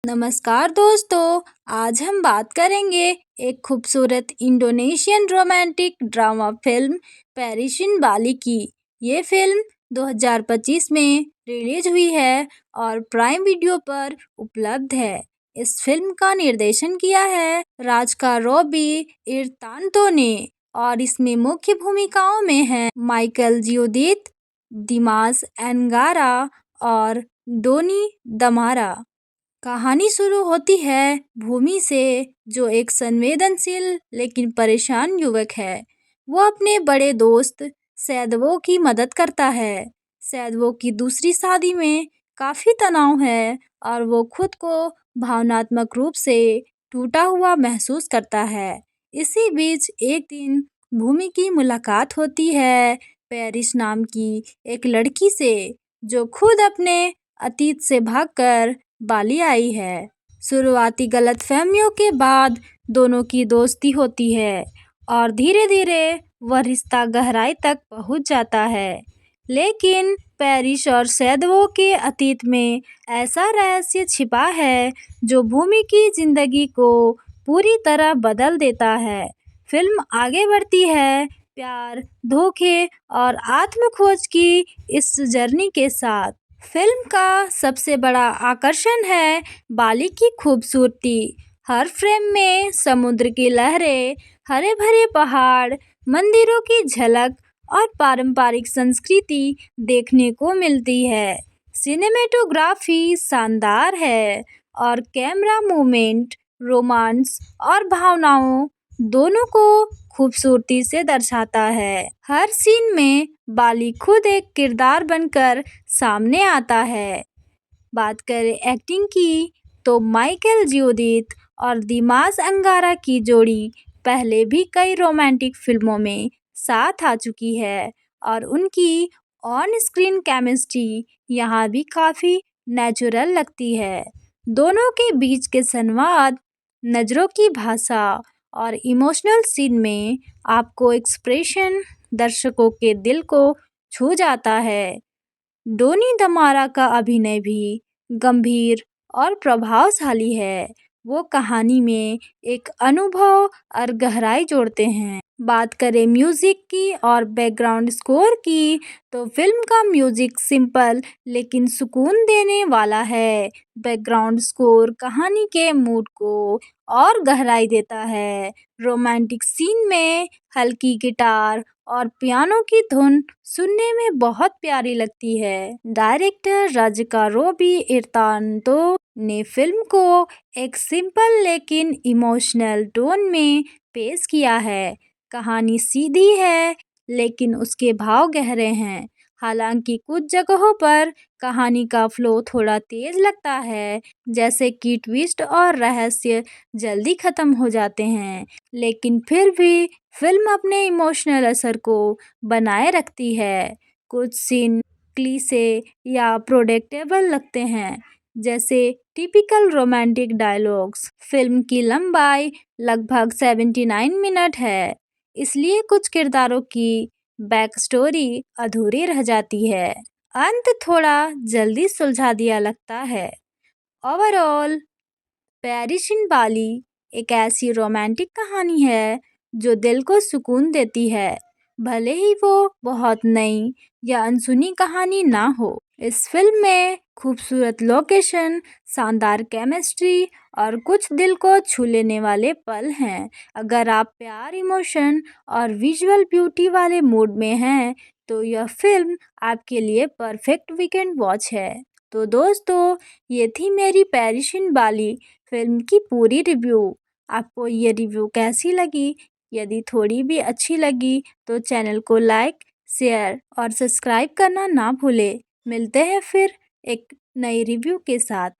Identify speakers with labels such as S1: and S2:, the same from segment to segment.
S1: नमस्कार दोस्तों, आज हम बात करेंगे एक खूबसूरत इंडोनेशियन रोमांटिक ड्रामा फिल्म पेरिशिन बाली की। ये फिल्म 2025 में रिलीज हुई है और प्राइम वीडियो पर उपलब्ध है। इस फिल्म का निर्देशन किया है राजका रॉबी इरतांतो ने और इसमें मुख्य भूमिकाओं में हैं माइकल जियोदित, दिमास एनगारा और डोनी दमारा। कहानी शुरू होती है भूमि से, जो एक संवेदनशील लेकिन परेशान युवक है। वो अपने बड़े दोस्त सैदवो की मदद करता है। सैदवो की दूसरी शादी में काफ़ी तनाव है और वो खुद को भावनात्मक रूप से टूटा हुआ महसूस करता है। इसी बीच एक दिन भूमि की मुलाकात होती है पेरिस नाम की एक लड़की से, जो खुद अपने अतीत से भागकर बाली आई है। शुरुआती गलतफहमियों के बाद दोनों की दोस्ती होती है और धीरे धीरे वह रिश्ता गहराई तक पहुंच जाता है। लेकिन पेरिस और सैदवो के अतीत में ऐसा रहस्य छिपा है जो भूमि की जिंदगी को पूरी तरह बदल देता है। फिल्म आगे बढ़ती है प्यार, धोखे और आत्मखोज की इस जर्नी के साथ। फिल्म का सबसे बड़ा आकर्षण है बाली की खूबसूरती। हर फ्रेम में समुद्र की लहरें, हरे भरे पहाड़, मंदिरों की झलक और पारंपरिक संस्कृति देखने को मिलती है। सिनेमेटोग्राफी शानदार है और कैमरा मूवमेंट रोमांस और भावनाओं दोनों को खूबसूरती से दर्शाता है। हर सीन में बाली खुद एक किरदार बनकर सामने आता है। बात करें एक्टिंग की, तो माइकल जियोदित और दिमास अंगारा की जोड़ी पहले भी कई रोमांटिक फिल्मों में साथ आ चुकी है और उनकी ऑन स्क्रीन केमिस्ट्री यहाँ भी काफ़ी नेचुरल लगती है। दोनों के बीच के संवाद, नज़रों की भाषा और इमोशनल सीन में आपको एक्सप्रेशन दर्शकों के दिल को छू जाता है। डोनी दमारा का अभिनय भी गंभीर और प्रभावशाली है। वो कहानी में एक अनुभव और गहराई जोड़ते हैं। बात करें म्यूजिक की और बैकग्राउंड स्कोर की, तो फिल्म का म्यूजिक सिंपल लेकिन सुकून देने वाला है। बैकग्राउंड स्कोर कहानी के मूड को और गहराई देता है। रोमांटिक सीन में हल्की गिटार और पियानो की धुन सुनने में बहुत प्यारी लगती है। डायरेक्टर राजका रॉबी इरतांतो ने फिल्म को एक सिंपल लेकिन इमोशनल टोन में पेश किया है। कहानी सीधी है लेकिन उसके भाव गहरे हैं। हालांकि कुछ जगहों पर कहानी का फ्लो थोड़ा तेज लगता है, जैसे कि ट्विस्ट और रहस्य जल्दी खत्म हो जाते हैं, लेकिन फिर भी फिल्म अपने इमोशनल असर को बनाए रखती है। कुछ सीन क्लीशे या प्रोडिक्टेबल लगते हैं, जैसे टिपिकल रोमांटिक डायलॉग्स। फिल्म की लंबाई लगभग 79 मिनट है, इसलिए कुछ किरदारों की बैक स्टोरी अधूरी रह जाती है। अंत थोड़ा जल्दी सुलझा दिया लगता है। ओवरऑल पेरिशिन बाली एक ऐसी रोमांटिक कहानी है जो दिल को सुकून देती है, भले ही वो बहुत नई या अनसुनी कहानी ना हो। इस फिल्म में खूबसूरत लोकेशन, शानदार केमिस्ट्री और कुछ दिल को छू लेने वाले पल हैं। अगर आप प्यार, इमोशन और विजुअल ब्यूटी वाले मूड में हैं, तो यह फिल्म आपके लिए परफेक्ट वीकेंड वॉच है। तो दोस्तों, ये थी मेरी पेरिशिन बाली फिल्म की पूरी रिव्यू। आपको ये रिव्यू कैसी लगी? यदि थोड़ी भी अच्छी लगी तो चैनल को लाइक, शेयर और सब्सक्राइब करना ना भूलें। मिलते हैं फिर एक नई रिव्यू के साथ।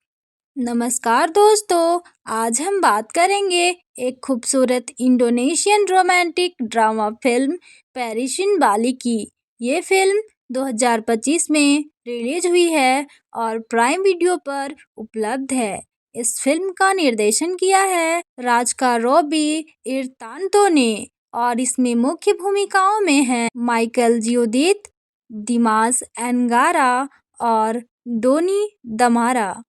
S1: नमस्कार दोस्तों, आज हम बात करेंगे एक खूबसूरत इंडोनेशियन रोमांटिक ड्रामा फिल्म पेरिशिन बाली की। ये फिल्म 2025 में रिलीज हुई है और प्राइम वीडियो पर उपलब्ध है। इस फिल्म का निर्देशन किया है राजका रॉबी इरतांतो ने और इसमें मुख्य भूमिकाओं में हैं माइकल जियोदित, दिमास एनगारा और डोनी दमारा।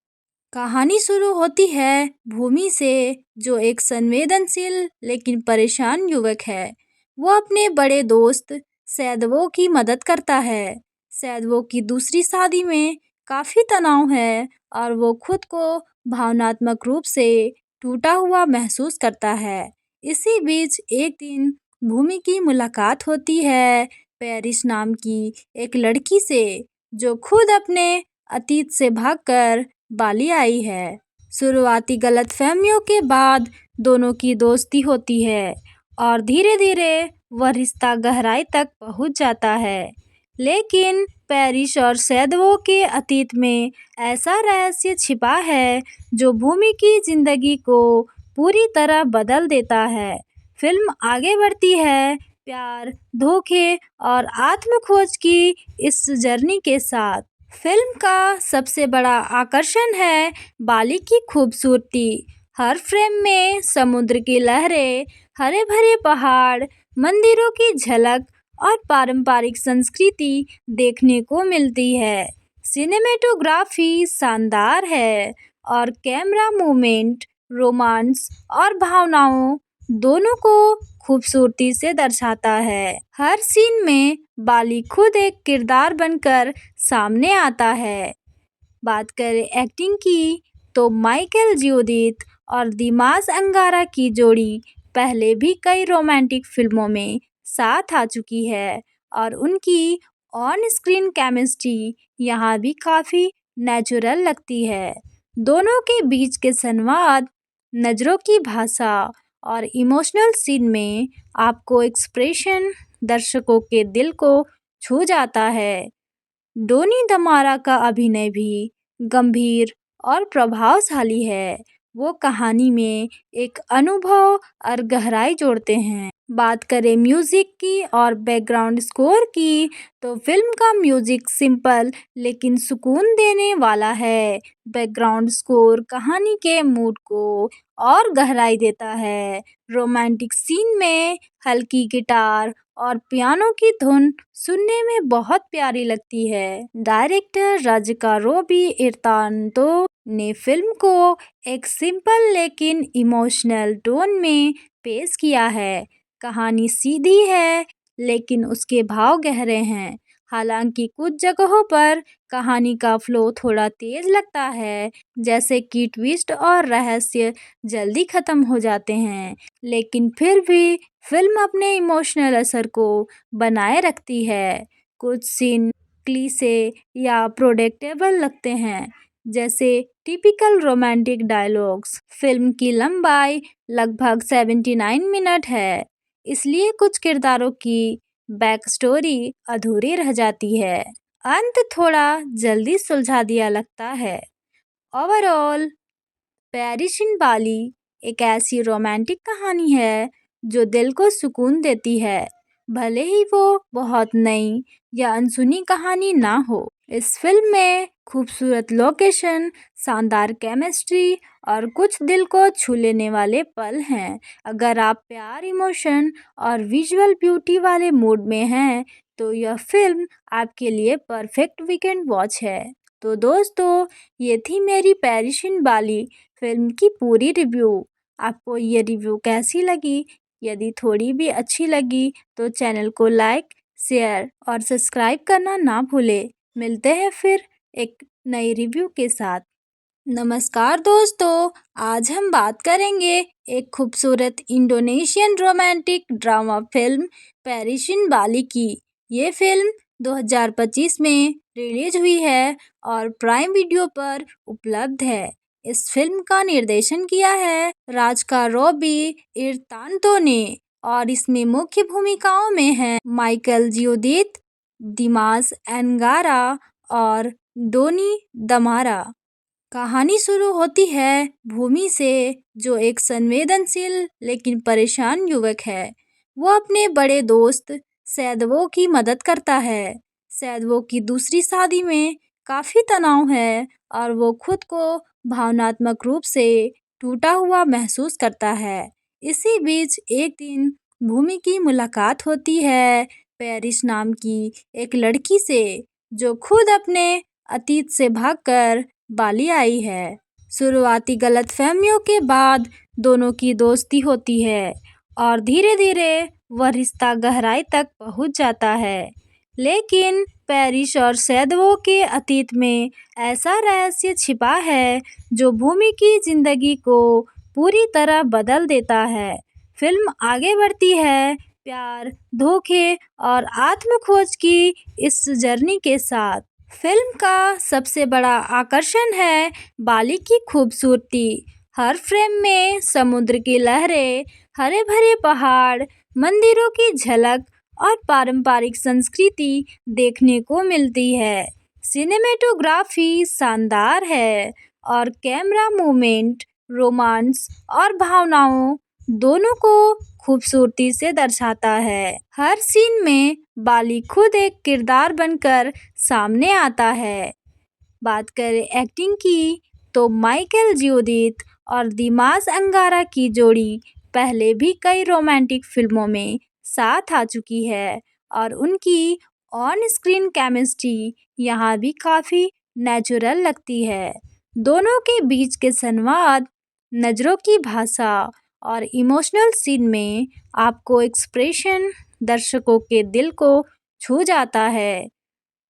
S1: कहानी शुरू होती है भूमि से, जो एक संवेदनशील लेकिन परेशान युवक है। वो अपने बड़े दोस्त सैदवो की मदद करता है। सैदवो की दूसरी शादी में काफी तनाव है और वो खुद को भावनात्मक रूप से टूटा हुआ महसूस करता है। इसी बीच एक दिन भूमि की मुलाकात होती है पेरिस नाम की एक लड़की से, जो खुद अपने अतीत से भागकर बाली आई है। शुरुआती गलतफहमियों के बाद दोनों की दोस्ती होती है और धीरे धीरे वह रिश्ता गहराई तक पहुंच जाता है। लेकिन पेरिस और सैदवो के अतीत में ऐसा रहस्य छिपा है जो भूमि की जिंदगी को पूरी तरह बदल देता है। फिल्म आगे बढ़ती है प्यार, धोखे और आत्मखोज की इस जर्नी के साथ। फिल्म का सबसे बड़ा आकर्षण है बाली की खूबसूरती। हर फ्रेम में समुद्र की लहरें, हरे भरे पहाड़, मंदिरों की झलक और पारंपरिक संस्कृति देखने को मिलती है। सिनेमेटोग्राफी शानदार है और कैमरा मूवमेंट रोमांस और भावनाओं दोनों को खूबसूरती से दर्शाता है। हर सीन में बाली खुद एक किरदार बनकर सामने आता है। बात करें एक्टिंग की तो माइकल जियोदित और दिमाग अंगारा की जोड़ी पहले भी कई रोमांटिक फिल्मों में साथ आ चुकी है और उनकी ऑन स्क्रीन केमिस्ट्री यहाँ भी काफ़ी नेचुरल लगती है। दोनों के बीच के संवाद, नज़रों की भाषा और इमोशनल सीन में आपको एक्सप्रेशन दर्शकों के दिल को छू जाता है। डोनी दमारा का अभिनय भी गंभीर और प्रभावशाली है। वो कहानी में एक अनुभव और गहराई जोड़ते हैं। बात करें म्यूजिक की और बैकग्राउंड स्कोर की तो फिल्म का म्यूजिक सिंपल लेकिन सुकून देने वाला है। बैकग्राउंड स्कोर कहानी के मूड को और गहराई देता है। रोमांटिक सीन में हल्की गिटार और पियानो की धुन सुनने में बहुत प्यारी लगती है। डायरेक्टर राजका रोबी इर्तांतो ने फिल्म को एक सिंपल लेकिन इमोशनल टोन में पेश किया है। कहानी सीधी है लेकिन उसके भाव गहरे हैं। हालांकि कुछ जगहों पर कहानी का फ्लो थोड़ा तेज लगता है, जैसे कि ट्विस्ट और रहस्य जल्दी खत्म हो जाते हैं, लेकिन फिर भी फिल्म अपने इमोशनल असर को बनाए रखती है। कुछ सीन क्लीशे या प्रोडिक्टेबल लगते हैं, जैसे टिपिकल रोमांटिक डायलॉग्स। फिल्म की लंबाई लगभग 79 मिनट है, इसलिए कुछ किरदारों की बैक स्टोरी अधूरी रह जाती है। अंत थोड़ा जल्दी सुलझा दिया लगता है। ओवरऑल पेरिस इन बाली एक ऐसी रोमांटिक कहानी है जो दिल को सुकून देती है, भले ही वो बहुत नई या अनसुनी कहानी ना हो। इस फिल्म में खूबसूरत लोकेशन, शानदार केमिस्ट्री और कुछ दिल को छू लेने वाले पल हैं। अगर आप प्यार, इमोशन और विजुअल ब्यूटी वाले मूड में हैं तो यह फिल्म आपके लिए परफेक्ट वीकेंड वॉच है। तो दोस्तों, ये थी मेरी पेरिस इन बाली फिल्म की पूरी रिव्यू। आपको ये रिव्यू कैसी लगी? यदि थोड़ी भी अच्छी लगी तो चैनल को लाइक, शेयर और सब्सक्राइब करना ना भूलें। मिलते हैं फिर एक नई रिव्यू के साथ। नमस्कार दोस्तों, आज हम बात करेंगे एक खूबसूरत Indonesian romantic drama film Paris in Bali की। ये फिल्म 2025 में रिलीज हुई है और प्राइम वीडियो पर उपलब्ध है। इस फिल्म का निर्देशन किया है राजका रोबी इर्तांतो ने और इसमें मुख्य भूमिकाओं में हैं माइकल जियोदित, दिमाग एनगारा और डोनी दमारा। कहानी शुरू होती है भूमि से, जो एक संवेदनशील लेकिन परेशान युवक है। वो अपने बड़े दोस्त सैदवो की मदद करता है। सैदवो की दूसरी शादी में काफ़ी तनाव है और वो खुद को भावनात्मक रूप से टूटा हुआ महसूस करता है। इसी बीच एक दिन भूमि की मुलाकात होती है पेरिस नाम की एक लड़की से, जो खुद अपने अतीत से भागकर बाली आई है। शुरुआती गलतफहमियों के बाद दोनों की दोस्ती होती है और धीरे धीरे वह रिश्ता गहराई तक पहुंच जाता है। लेकिन पैरिस और सैदवो के अतीत में ऐसा रहस्य छिपा है जो भूमि की जिंदगी को पूरी तरह बदल देता है। फिल्म आगे बढ़ती है प्यार, धोखे और आत्मखोज की इस जर्नी के साथ। फिल्म का सबसे बड़ा आकर्षण है बाली की खूबसूरती। हर फ्रेम में समुद्र की लहरें, हरे भरे पहाड़, मंदिरों की झलक और पारंपरिक संस्कृति देखने को मिलती है। सिनेमेटोग्राफी शानदार है और कैमरा मूवमेंट रोमांस और भावनाओं दोनों को खूबसूरती से दर्शाता है। हर सीन में बाली खुद एक किरदार बनकर सामने आता है। बात करें एक्टिंग की तो माइकल ज्यूडिथ और दिमाग अंगारा की जोड़ी पहले भी कई रोमांटिक फिल्मों में साथ आ चुकी है और उनकी ऑन स्क्रीन केमिस्ट्री यहाँ भी काफ़ी नेचुरल लगती है। दोनों के बीच के संवाद, नज़रों की भाषा और इमोशनल सीन में आपको एक्सप्रेशन दर्शकों के दिल को छू जाता है।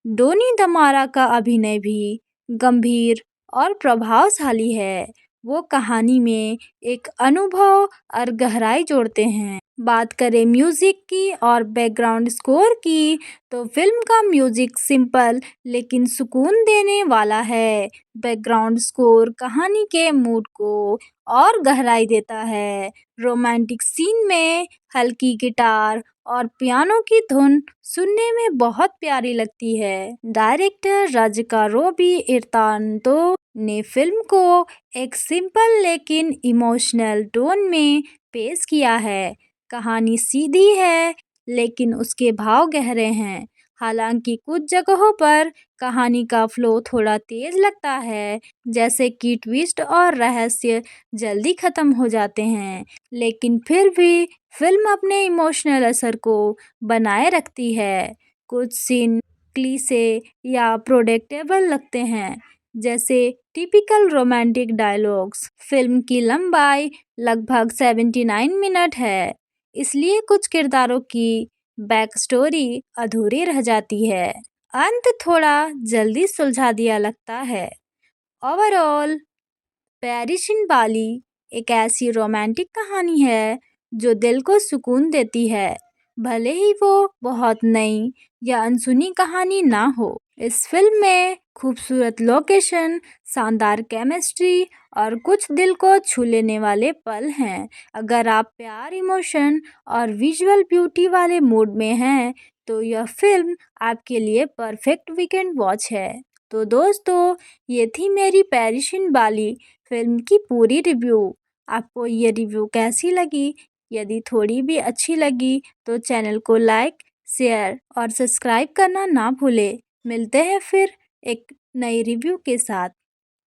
S1: डोनी दमारा का अभिनय भी गंभीर और प्रभावशाली है। वो कहानी में एक अनुभव और गहराई जोड़ते हैं। बात करें म्यूजिक की और बैकग्राउंड स्कोर की तो फिल्म का म्यूजिक सिंपल लेकिन सुकून देने वाला है। बैकग्राउंड स्कोर कहानी के मूड को और गहराई देता है। रोमांटिक सीन में हल्की गिटार और पियानो की धुन सुनने में बहुत प्यारी लगती है। डायरेक्टर राजिका रोबी इर्तांतो ने फिल्म को एक सिंपल लेकिन इमोशनल टोन में पेश किया है। कहानी सीधी है लेकिन उसके भाव गहरे हैं। हालांकि कुछ जगहों पर कहानी का फ्लो थोड़ा तेज लगता है, जैसे कि ट्विस्ट और रहस्य जल्दी खत्म हो जाते हैं, लेकिन फिर भी फिल्म अपने इमोशनल असर को बनाए रखती है। कुछ सीन क्लीशे या प्रोडिक्टेबल लगते हैं, जैसे टिपिकल रोमांटिक डायलॉग्स। फिल्म की लंबाई लगभग 79 मिनट है, इसलिए कुछ किरदारों की बैक स्टोरी अधूरी रह जाती है। अंत थोड़ा जल्दी सुलझा दिया लगता है। ओवरऑल पैरिस इन बाली एक ऐसी रोमांटिक कहानी है जो दिल को सुकून देती है, भले ही वो बहुत नई या अनसुनी कहानी ना हो। इस फिल्म में खूबसूरत लोकेशन, शानदार केमिस्ट्री और कुछ दिल को छू लेने वाले पल हैं। अगर आप प्यार, इमोशन और विजुअल ब्यूटी वाले मूड में हैं तो यह फिल्म आपके लिए परफेक्ट वीकेंड वॉच है। तो दोस्तों, ये थी मेरी पैरिस इन बाली फिल्म की पूरी रिव्यू। आपको ये रिव्यू कैसी लगी? यदि थोड़ी भी अच्छी लगी तो चैनल को लाइक, शेयर और सब्सक्राइब करना ना भूलें। मिलते हैं फिर एक नई रिव्यू के साथ।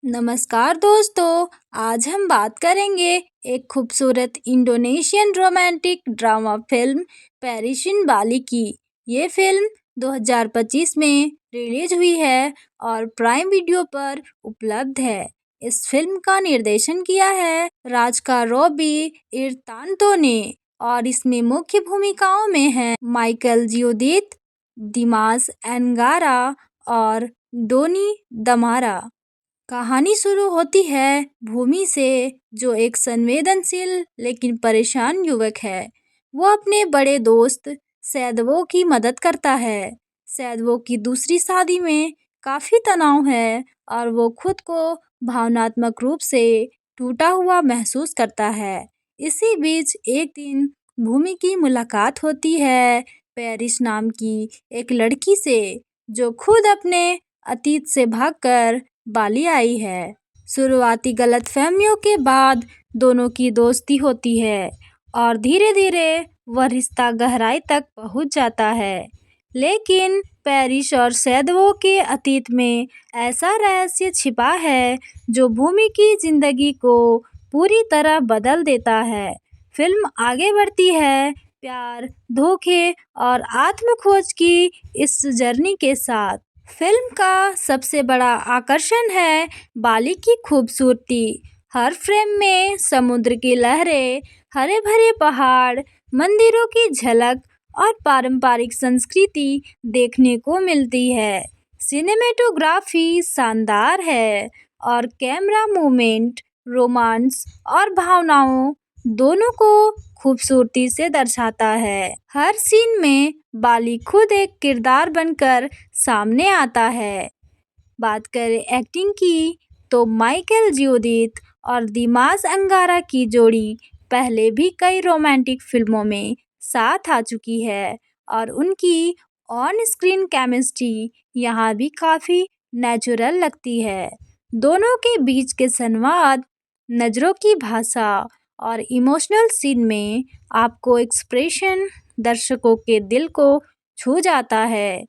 S1: नमस्कार दोस्तों, आज हम बात करेंगे एक खूबसूरत Indonesian romantic drama film Paris in Bali की। ये फिल्म 2025 में रिलीज हुई है और प्राइम वीडियो पर उपलब्ध है। इस फिल्म का निर्देशन किया है राजिका रोबी इर्तांतो ने और इसमें मुख्य भूमिकाओं में हैं माइकल ज्यूडिथ, दिमाग अंगारा और डोनी दमारा। कहानी शुरू होती है भूमि से, जो एक संवेदनशील लेकिन परेशान युवक है। वो अपने बड़े दोस्त सैदवो की मदद करता है। सैदवो की दूसरी शादी में काफ़ी तनाव है और वो खुद को भावनात्मक रूप से टूटा हुआ महसूस करता है। इसी बीच एक दिन भूमि की मुलाकात होती है पैरिस नाम की एक लड़की से, जो खुद अपने अतीत से भागकर बाली आई है। शुरुआती गलतफहमियों के बाद दोनों की दोस्ती होती है और धीरे धीरे वह रिश्ता गहराई तक पहुंच जाता है। लेकिन पैरिस और सैदवो के अतीत में ऐसा रहस्य छिपा है जो भूमि की जिंदगी को पूरी तरह बदल देता है। फिल्म आगे बढ़ती है प्यार, धोखे और आत्मखोज की इस जर्नी के साथ। फिल्म का सबसे बड़ा आकर्षण है बाली की खूबसूरती। हर फ्रेम में समुद्र की लहरें, हरे भरे पहाड़, मंदिरों की झलक और पारंपरिक संस्कृति देखने को मिलती है। सिनेमेटोग्राफी शानदार है और कैमरा मूवमेंट रोमांस और भावनाओं दोनों को खूबसूरती से दर्शाता है। हर सीन में बाली खुद एक किरदार बनकर सामने आता है। बात करें एक्टिंग की तो माइकल जियोदित और दिमाग अंगारा की जोड़ी पहले भी कई रोमांटिक फिल्मों में साथ आ चुकी है और उनकी ऑन स्क्रीन केमिस्ट्री यहाँ भी काफ़ी नेचुरल लगती है। दोनों के बीच के संवाद, नज़रों की भाषा और इमोशनल सीन में आपको एक्सप्रेशन दर्शकों के दिल को छू जाता है।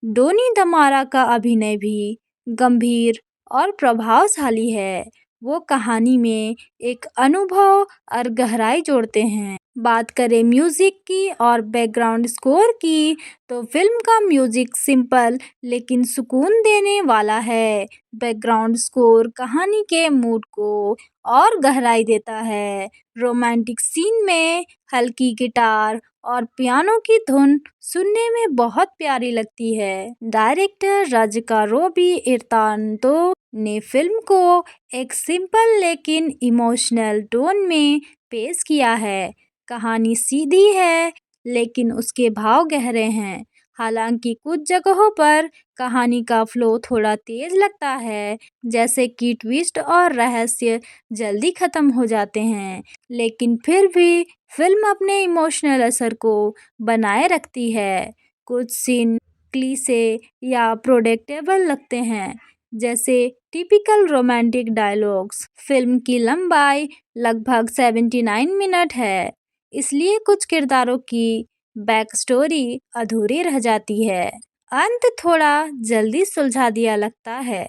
S1: डोनी धमारा का अभिनय भी गंभीर और प्रभावशाली है। वो कहानी में एक अनुभव और गहराई जोड़ते हैं। बात करें म्यूजिक की और बैकग्राउंड स्कोर की तो फिल्म का म्यूजिक सिंपल लेकिन सुकून देने वाला है। बैकग्राउंड स्कोर कहानी के मूड को और गहराई देता है। रोमांटिक सीन में हल्की गिटार और पियानो की धुन सुनने में बहुत प्यारी लगती है। डायरेक्टर राजिका रोबी इर्तांतो ने फिल्म को एक सिंपल लेकिन इमोशनल टोन में पेश किया है। कहानी सीधी है लेकिन उसके भाव गहरे हैं। हालांकि कुछ जगहों पर कहानी का फ्लो थोड़ा तेज लगता है, जैसे कि ट्विस्ट और रहस्य जल्दी खत्म हो जाते हैं, लेकिन फिर भी फिल्म अपने इमोशनल असर को बनाए रखती है। कुछ सीन क्लीशे या प्रोडिक्टेबल लगते हैं, जैसे टिपिकल रोमांटिक डायलॉग्स। फिल्म की लंबाई लगभग 79 मिनट है, इसलिए कुछ किरदारों की बैक स्टोरी अधूरी रह जाती है। अंत थोड़ा जल्दी सुलझा दिया लगता है।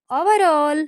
S1: ओवरऑल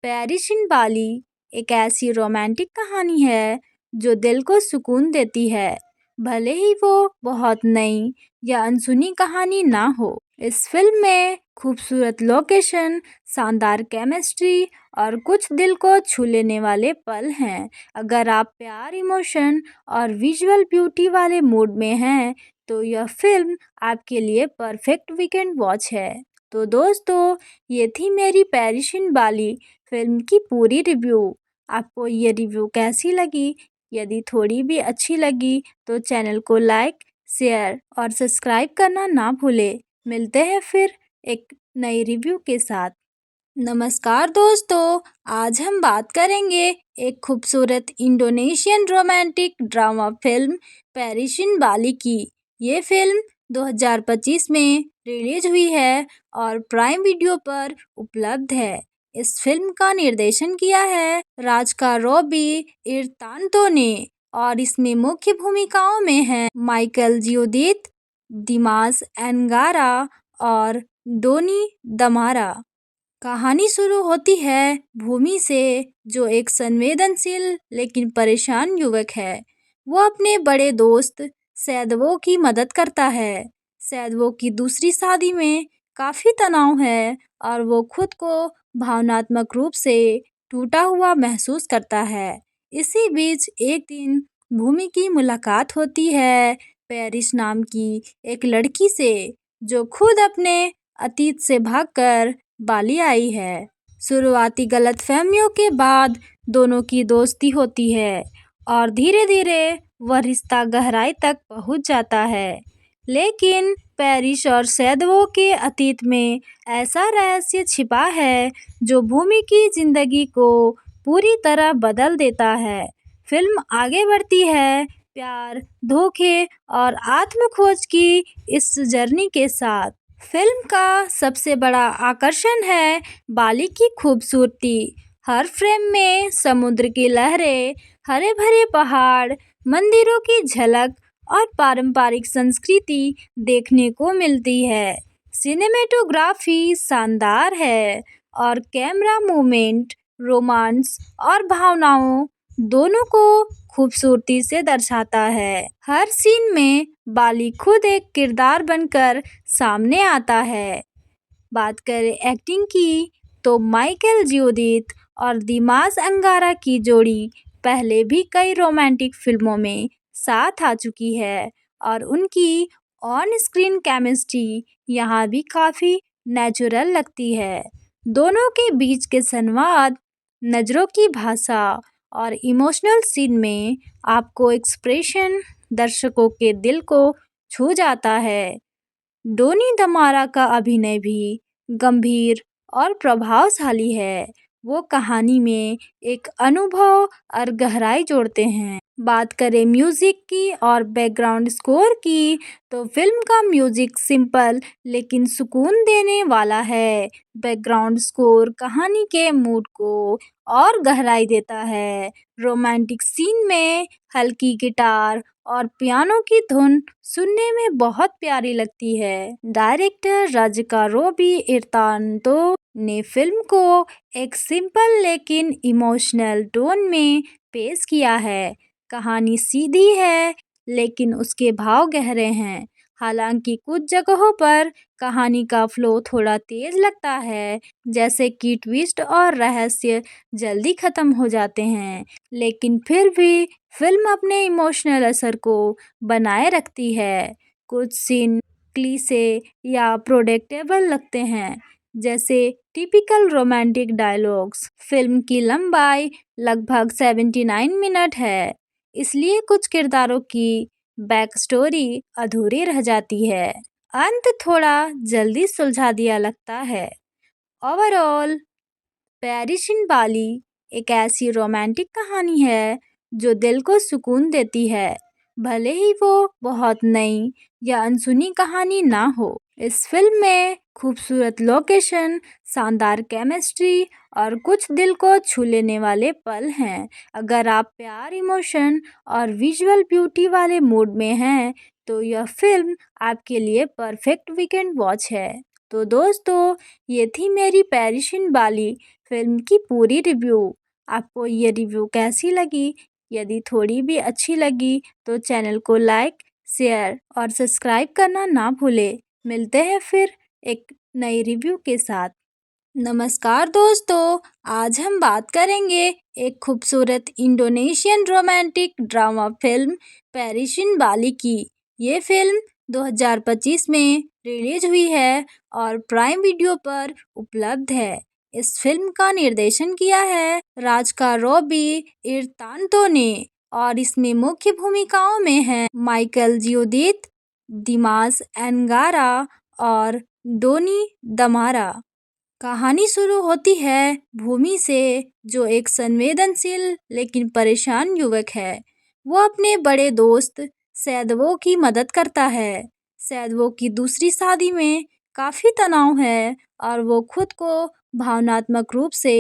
S1: पेरिस इन बाली एक ऐसी रोमांटिक कहानी है जो दिल को सुकून देती है, भले ही वो बहुत नई या अनसुनी कहानी ना हो। इस फिल्म में खूबसूरत लोकेशन, शानदार केमिस्ट्री और कुछ दिल को छू लेने वाले पल हैं। अगर आप प्यार, इमोशन और विजुअल ब्यूटी वाले मूड में हैं, तो यह फिल्म आपके लिए परफेक्ट वीकेंड वॉच है। तो दोस्तों, ये थी मेरी पेरिस इन बाली फिल्म की पूरी रिव्यू। आपको ये रिव्यू कैसी लगी? यदि थोड़ी भी अच्छी लगी तो चैनल को लाइक, शेयर और सब्सक्राइब करना ना भूलें। मिलते हैं फिर एक नई रिव्यू के साथ। नमस्कार दोस्तों, आज हम बात करेंगे एक खूबसूरत Indonesian romantic drama film Paris in Bali की। ये फिल्म 2025 में रिलीज हुई है और प्राइम वीडियो पर उपलब्ध है। इस फिल्म का निर्देशन किया है राजिका रोबी इर्तांतो ने और इसमें मुख्य भूमिकाओं में हैं माइकल जियोदित, दिमाग एनगारा और डोनी दमारा। कहानी शुरू होती है भूमि से, जो एक संवेदनशील लेकिन परेशान युवक है। वो अपने बड़े दोस्त सैदवो की मदद करता है। सैदवो की दूसरी शादी में काफ़ी तनाव है और वो खुद को भावनात्मक रूप से टूटा हुआ महसूस करता है। इसी बीच एक दिन भूमि की मुलाकात होती है पेरिस नाम की एक लड़की से, जो खुद अपने अतीत से भागकर बाली आई है। शुरुआती गलतफहमियों के बाद दोनों की दोस्ती होती है और धीरे धीरे वह रिश्ता गहराई तक पहुंच जाता है। लेकिन पेरिस और सैदवो के अतीत में ऐसा रहस्य छिपा है जो भूमि की जिंदगी को पूरी तरह बदल देता है। फिल्म आगे बढ़ती है प्यार, धोखे और आत्मखोज की इस जर्नी के साथ। फिल्म का सबसे बड़ा आकर्षण है बाली की खूबसूरती। हर फ्रेम में समुद्र की लहरें, हरे भरे पहाड़, मंदिरों की झलक और पारंपरिक संस्कृति देखने को मिलती है। सिनेमेटोग्राफी शानदार है और कैमरा मूवमेंट रोमांस और भावनाओं दोनों को खूबसूरती से दर्शाता है। हर सीन में बाली खुद एक किरदार बनकर सामने आता है। बात करें एक्टिंग की तो माइकल जियोदित और दिमाग अंगारा की जोड़ी पहले भी कई रोमांटिक फिल्मों में साथ आ चुकी है और उनकी ऑन स्क्रीन केमिस्ट्री यहाँ भी काफ़ी नेचुरल लगती है। दोनों के बीच के संवाद, नज़रों की भाषा और इमोशनल सीन में आपको एक्सप्रेशन दर्शकों के दिल को छू जाता है। डोनी धमारा का अभिनय भी गंभीर और प्रभावशाली है। वो कहानी में एक अनुभव और गहराई जोड़ते हैं। बात करें म्यूजिक की और बैकग्राउंड स्कोर की तो फिल्म का म्यूजिक सिंपल लेकिन सुकून देने वाला है। बैकग्राउंड स्कोर कहानी के मूड को और गहराई देता है। रोमांटिक सीन में हल्की गिटार और पियानो की धुन सुनने में बहुत प्यारी लगती है। डायरेक्टर राजिका रोबी इर्तांतो ने फिल्म को एक सिंपल लेकिन इमोशनल टोन में पेश किया है। कहानी सीधी है लेकिन उसके भाव गहरे हैं। हालांकि कुछ जगहों पर कहानी का फ्लो थोड़ा तेज लगता है, जैसे कि ट्विस्ट और रहस्य जल्दी खत्म हो जाते हैं, लेकिन फिर भी फिल्म अपने इमोशनल असर को बनाए रखती है। कुछ सीन क्लीशे या प्रोडेक्टेबल लगते हैं, जैसे टिपिकल रोमांटिक डायलॉग्स। फिल्म की लंबाई लगभग 79 मिनट है, इसलिए कुछ किरदारों की बैक स्टोरी अधूरी रह जाती है। अंत थोड़ा जल्दी सुलझा दिया लगता है। ओवरऑल पेरिस इन बाली एक ऐसी रोमांटिक कहानी है जो दिल को सुकून देती है, भले ही वो बहुत नई या अनसुनी कहानी ना हो। इस फिल्म में खूबसूरत लोकेशन, शानदार केमिस्ट्री और कुछ दिल को छू लेने वाले पल हैं। अगर आप प्यार, इमोशन और विजुअल ब्यूटी वाले मूड में हैं तो यह फिल्म आपके लिए परफेक्ट वीकेंड वॉच है। तो दोस्तों, ये थी मेरी पेरिस इन बाली फिल्म की पूरी रिव्यू। आपको ये रिव्यू कैसी लगी? यदि थोड़ी भी अच्छी लगी तो चैनल को लाइक, शेयर और सब्सक्राइब करना ना भूलें। मिलते हैं फिर एक नई रिव्यू के साथ। नमस्कार दोस्तों, आज हम बात करेंगे एक खूबसूरत Indonesian romantic drama film Paris in Bali की। ये फिल्म 2025 में रिलीज हुई है और प्राइम वीडियो पर उपलब्ध है। इस फिल्म का निर्देशन किया है राजिका रोबी इर्तांतो ने और इसमें मुख्य भूमिकाओं में हैं माइकल जियोदित, दिमाग एनगारा और डोनी दमारा। कहानी शुरू होती है भूमि से, जो एक संवेदनशील लेकिन परेशान युवक है। वो अपने बड़े दोस्त सैदवो की मदद करता है। सैदवो की दूसरी शादी में काफ़ी तनाव है और वो खुद को भावनात्मक रूप से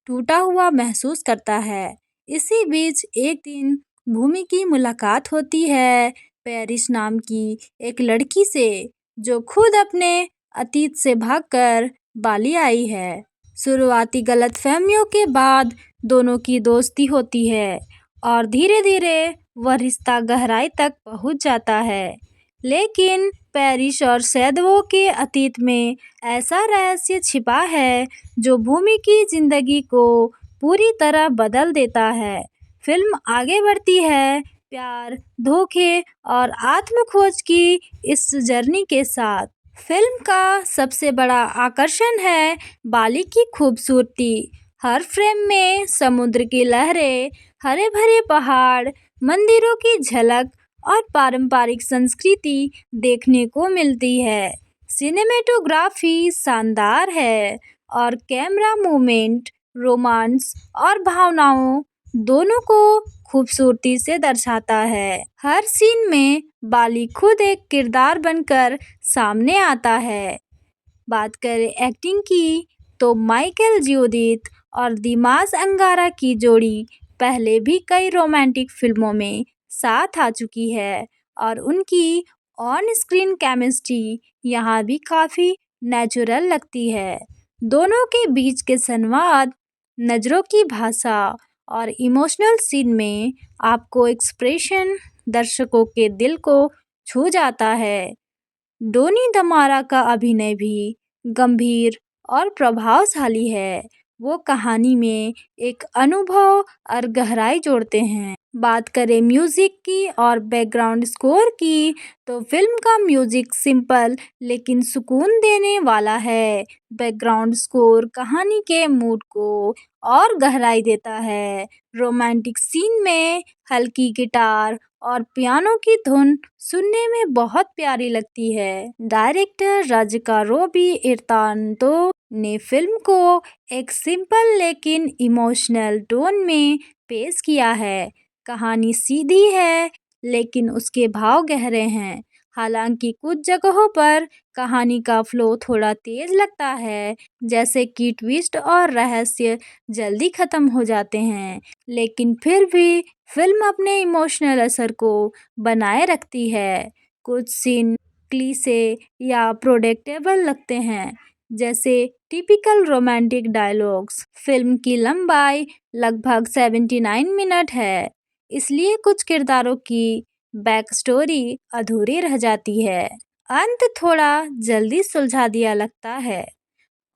S1: टूटा हुआ महसूस करता है। इसी बीच एक दिन भूमि की मुलाकात होती है पेरिस नाम की एक लड़की से, जो खुद अपने अतीत से भागकर बाली आई है। शुरुआती गलतफहमियों के बाद दोनों की दोस्ती होती है और धीरे धीरे वह रिश्ता गहराई तक पहुंच जाता है। लेकिन पेरिस और सैदवो के अतीत में ऐसा रहस्य छिपा है जो भूमि की जिंदगी को पूरी तरह बदल देता है। फिल्म आगे बढ़ती है प्यार, धोखे और आत्मखोज की इस जर्नी के साथ। फिल्म का सबसे बड़ा आकर्षण है बाली की खूबसूरती। हर फ्रेम में समुद्र की लहरें, हरे भरे पहाड़, मंदिरों की झलक और पारंपरिक संस्कृति देखने को मिलती है। सिनेमेटोग्राफी शानदार है और कैमरा मूवमेंट रोमांस और भावनाओं दोनों को खूबसूरती से दर्शाता है। हर सीन में बाली खुद एक किरदार बनकर सामने आता है। बात करें एक्टिंग की तो माइकल जियोदित और दिमाग अंगारा की जोड़ी पहले भी कई रोमांटिक फिल्मों में साथ आ चुकी है और उनकी ऑन स्क्रीन केमिस्ट्री यहाँ भी काफ़ी नेचुरल लगती है। दोनों के बीच के संवाद, नज़रों की भाषा और इमोशनल सीन में आपको एक्सप्रेशन दर्शकों के दिल को छू जाता है। डोनी धमारा का अभिनय भी गंभीर और प्रभावशाली है। वो कहानी में एक अनुभव और गहराई जोड़ते हैं। बात करें म्यूजिक की और बैकग्राउंड स्कोर की, तो फिल्म का म्यूजिक सिंपल लेकिन सुकून देने वाला है। बैकग्राउंड स्कोर कहानी के मूड को और गहराई देता है। रोमांटिक सीन में हल्की गिटार और पियानो की धुन सुनने में बहुत प्यारी लगती है। डायरेक्टर राजिका रोबी इर्तांतो ने फिल्म को एक सिंपल लेकिन इमोशनल टोन में पेश किया है। कहानी सीधी है लेकिन उसके भाव गहरे हैं। हालांकि कुछ जगहों पर कहानी का फ्लो थोड़ा तेज लगता है, जैसे कि ट्विस्ट और रहस्य जल्दी खत्म हो जाते हैं, लेकिन फिर भी फिल्म अपने इमोशनल असर को बनाए रखती है। कुछ सीन क्लीशे या प्रोडेक्टेबल लगते हैं, जैसे टिपिकल रोमांटिक डायलॉग्स। फिल्म की लंबाई लगभग 79 मिनट है, इसलिए कुछ किरदारों की बैक स्टोरी अधूरी रह जाती है। अंत थोड़ा जल्दी सुलझा दिया लगता है।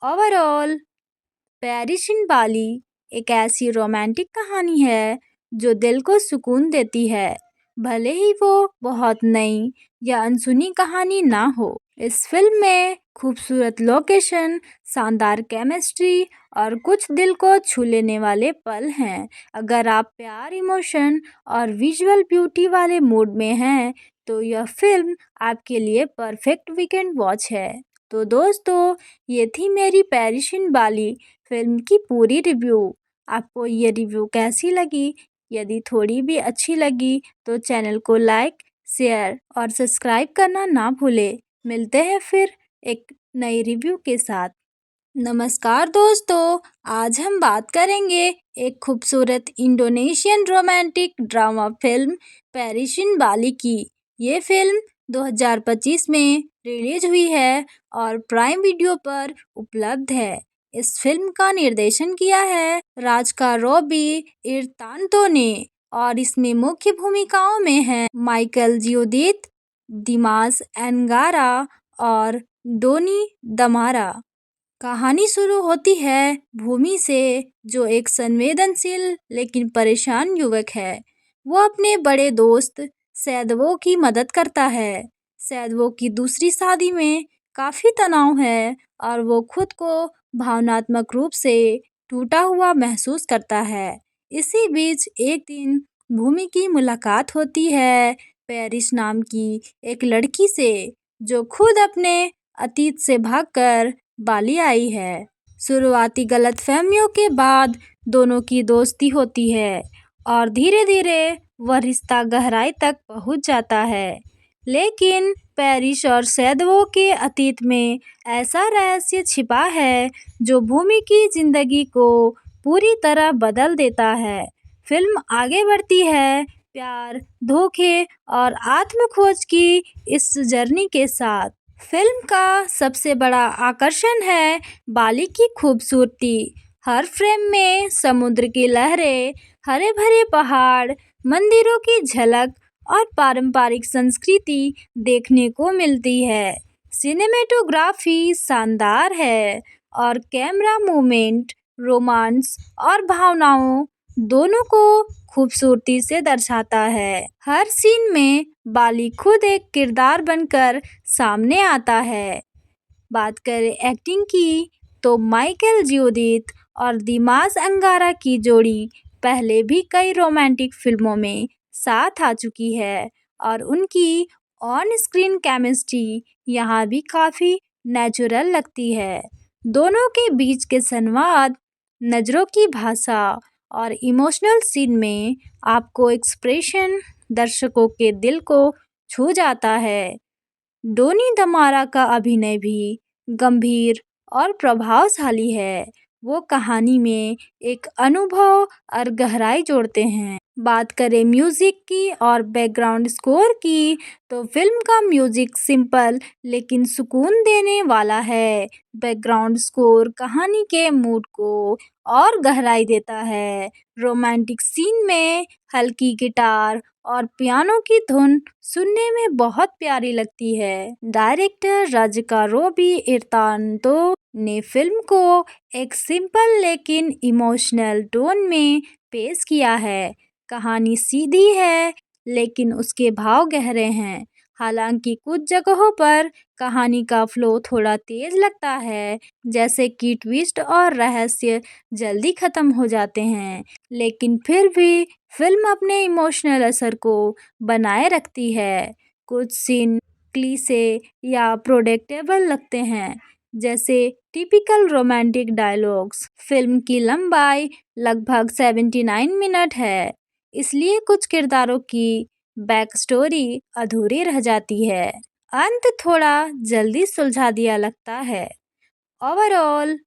S1: ओवरऑल पेरिस इन बाली एक ऐसी रोमांटिक कहानी है जो दिल को सुकून देती है, भले ही वो बहुत नई या अनसुनी कहानी ना हो। इस फिल्म में खूबसूरत लोकेशन, शानदार केमिस्ट्री और कुछ दिल को छू लेने वाले पल हैं। अगर आप प्यार, इमोशन और विजुअल ब्यूटी वाले मूड में हैं, तो यह फिल्म आपके लिए परफेक्ट वीकेंड वॉच है। तो दोस्तों, ये थी मेरी पेरिस इन बाली फिल्म की पूरी रिव्यू। आपको ये रिव्यू कैसी लगी? यदि थोड़ी भी अच्छी लगी तो चैनल को लाइक, शेयर और सब्सक्राइब करना ना भूलें। मिलते हैं फिर एक नई रिव्यू के साथ। नमस्कार दोस्तों, आज हम बात करेंगे एक खूबसूरत Indonesian romantic drama film Paris in Bali की। ये फिल्म 2025 में रिलीज हुई है और प्राइम वीडियो पर उपलब्ध है। इस फिल्म का निर्देशन किया है राजिका रोबी इर्तांतो ने और इसमें मुख्य भूमिकाओं में हैं माइकल जियोदित, दिमास एनगारा और डोनी दमारा। कहानी शुरू होती है भूमि से, जो एक संवेदनशील लेकिन परेशान युवक है। वो अपने बड़े दोस्त सैदवो की मदद करता है। सैदवो की दूसरी शादी में काफ़ी तनाव है और वो खुद को भावनात्मक रूप से टूटा हुआ महसूस करता है। इसी बीच एक दिन भूमि की मुलाकात होती है पेरिस नाम की एक लड़की से, जो खुद अपने अतीत से भागकर बाली आई है। शुरुआती गलतफहमियों के बाद दोनों की दोस्ती होती है और धीरे धीरे वह रिश्ता गहराई तक पहुंच जाता है। लेकिन पेरिस और सैदवो के अतीत में ऐसा रहस्य छिपा है जो भूमि की जिंदगी को पूरी तरह बदल देता है। फिल्म आगे बढ़ती है प्यार, धोखे और आत्मखोज की इस जर्नी के साथ। फिल्म का सबसे बड़ा आकर्षण है बाली की खूबसूरती। हर फ्रेम में समुद्र की लहरें, हरे भरे पहाड़, मंदिरों की झलक और पारंपरिक संस्कृति देखने को मिलती है। सिनेमेटोग्राफी शानदार है और कैमरा मूवमेंट रोमांस और भावनाओं दोनों को खूबसूरती से दर्शाता है। हर सीन में बाली खुद एक किरदार बनकर सामने आता है। बात करें एक्टिंग की, तो माइकल जियोदित और दिमास अंगारा की जोड़ी पहले भी कई रोमांटिक फिल्मों में साथ आ चुकी है और उनकी ऑन स्क्रीन केमिस्ट्री यहाँ भी काफ़ी नेचुरल लगती है। दोनों के बीच के संवाद, नज़रों की भाषा और इमोशनल सीन में आपको एक्सप्रेशन दर्शकों के दिल को छू जाता है। डोनी दमारा का अभिनय भी गंभीर और प्रभावशाली है। वो कहानी में एक अनुभव और गहराई जोड़ते हैं। बात करें म्यूजिक की और बैकग्राउंड स्कोर की, तो फिल्म का म्यूजिक सिंपल लेकिन सुकून देने वाला है। बैकग्राउंड स्कोर कहानी के मूड को और गहराई देता है। रोमांटिक सीन में हल्की गिटार और पियानो की धुन सुनने में बहुत प्यारी लगती है। डायरेक्टर राजिका रोबी इर्तांतो ने फिल्म को एक सिंपल लेकिन इमोशनल टोन में पेश किया है। कहानी सीधी है लेकिन उसके भाव गहरे हैं। हालांकि कुछ जगहों पर कहानी का फ्लो थोड़ा तेज लगता है, जैसे कि ट्विस्ट और रहस्य जल्दी खत्म हो जाते हैं, लेकिन फिर भी फिल्म अपने इमोशनल असर को बनाए रखती है। कुछ सीन क्लीशे या प्रोडेक्टेबल लगते हैं, जैसे टिपिकल रोमांटिक डायलॉग्स। फिल्म की लंबाई लगभग 79 मिनट है, इसलिए कुछ किरदारों की बैक स्टोरी अधूरी रह जाती है। अंत थोड़ा जल्दी सुलझा दिया लगता है। ओवरऑल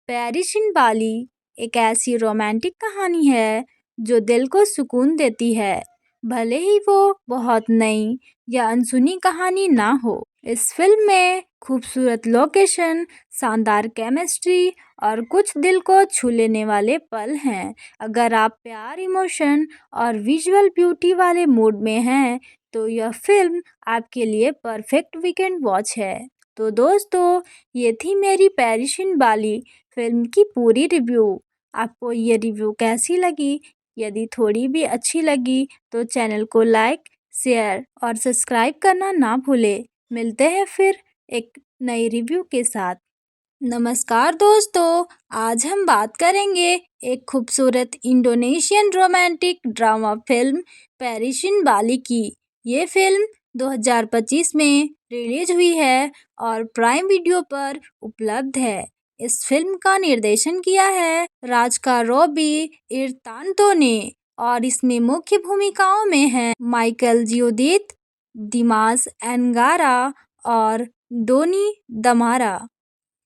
S1: पेरिस इन बाली एक ऐसी रोमांटिक कहानी है जो दिल को सुकून देती है, भले ही वो बहुत नई या अनसुनी कहानी ना हो। इस फिल्म में खूबसूरत लोकेशन, शानदार केमिस्ट्री और कुछ दिल को छू लेने वाले पल हैं। अगर आप प्यार, इमोशन और विजुअल ब्यूटी वाले मूड में हैं, तो यह फिल्म आपके लिए परफेक्ट वीकेंड वॉच है। तो दोस्तों, ये थी मेरी पेरिस इन बाली फिल्म की पूरी रिव्यू। आपको ये रिव्यू कैसी लगी? यदि थोड़ी भी अच्छी लगी तो चैनल को लाइक, शेयर और सब्सक्राइब करना ना भूलें। मिलते हैं फिर एक नई रिव्यू के साथ। नमस्कार दोस्तों, आज हम बात करेंगे एक खूबसूरत Indonesian romantic drama film Paris in Bali की। ये फिल्म 2025 में रिलीज हुई है और प्राइम वीडियो पर उपलब्ध है। इस फिल्म का निर्देशन किया है राजिका रोबी इर्तांतो ने और इसमें मुख्य भूमिकाओं में हैं माइकल जियोदित, दिमास एनगारा और डोनी दमारा।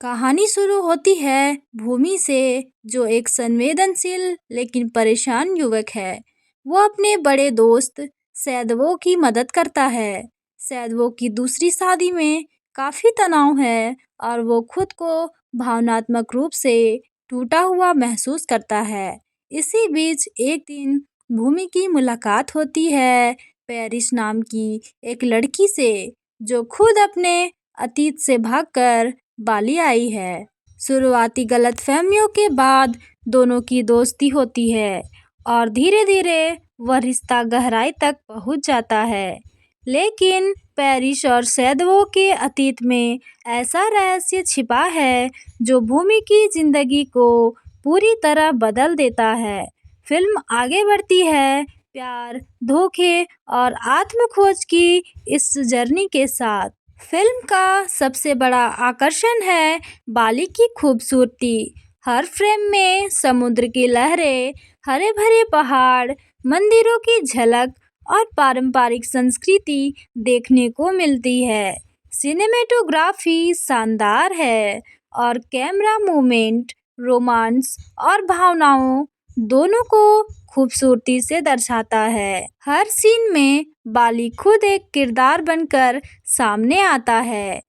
S1: कहानी शुरू होती है भूमि से, जो एक संवेदनशील लेकिन परेशान युवक है। वो अपने बड़े दोस्त सैदवो की मदद करता है। सैदवो की दूसरी शादी में काफ़ी तनाव है और वो खुद को भावनात्मक रूप से टूटा हुआ महसूस करता है। इसी बीच एक दिन भूमि की मुलाकात होती है पेरिस नाम की एक लड़की से, जो खुद अपने अतीत से भागकर बाली आई है। शुरुआती गलतफहमियों के बाद दोनों की दोस्ती होती है और धीरे धीरे वह रिश्ता गहराई तक पहुंच जाता है। लेकिन पेरिस और सैदवो के अतीत में ऐसा रहस्य छिपा है जो भूमि की जिंदगी को पूरी तरह बदल देता है। फिल्म आगे बढ़ती है प्यार, धोखे और आत्मखोज की इस जर्नी के साथ। फिल्म का सबसे बड़ा आकर्षण है बाली की खूबसूरती। हर फ्रेम में समुद्र की लहरें, हरे भरे पहाड़, मंदिरों की झलक और पारंपरिक संस्कृति देखने को मिलती है। सिनेमेटोग्राफी शानदार है और कैमरा मूवमेंट रोमांस और भावनाओं दोनों को खूबसूरती से दर्शाता है। हर सीन में बाली खुद एक किरदार बनकर सामने आता है।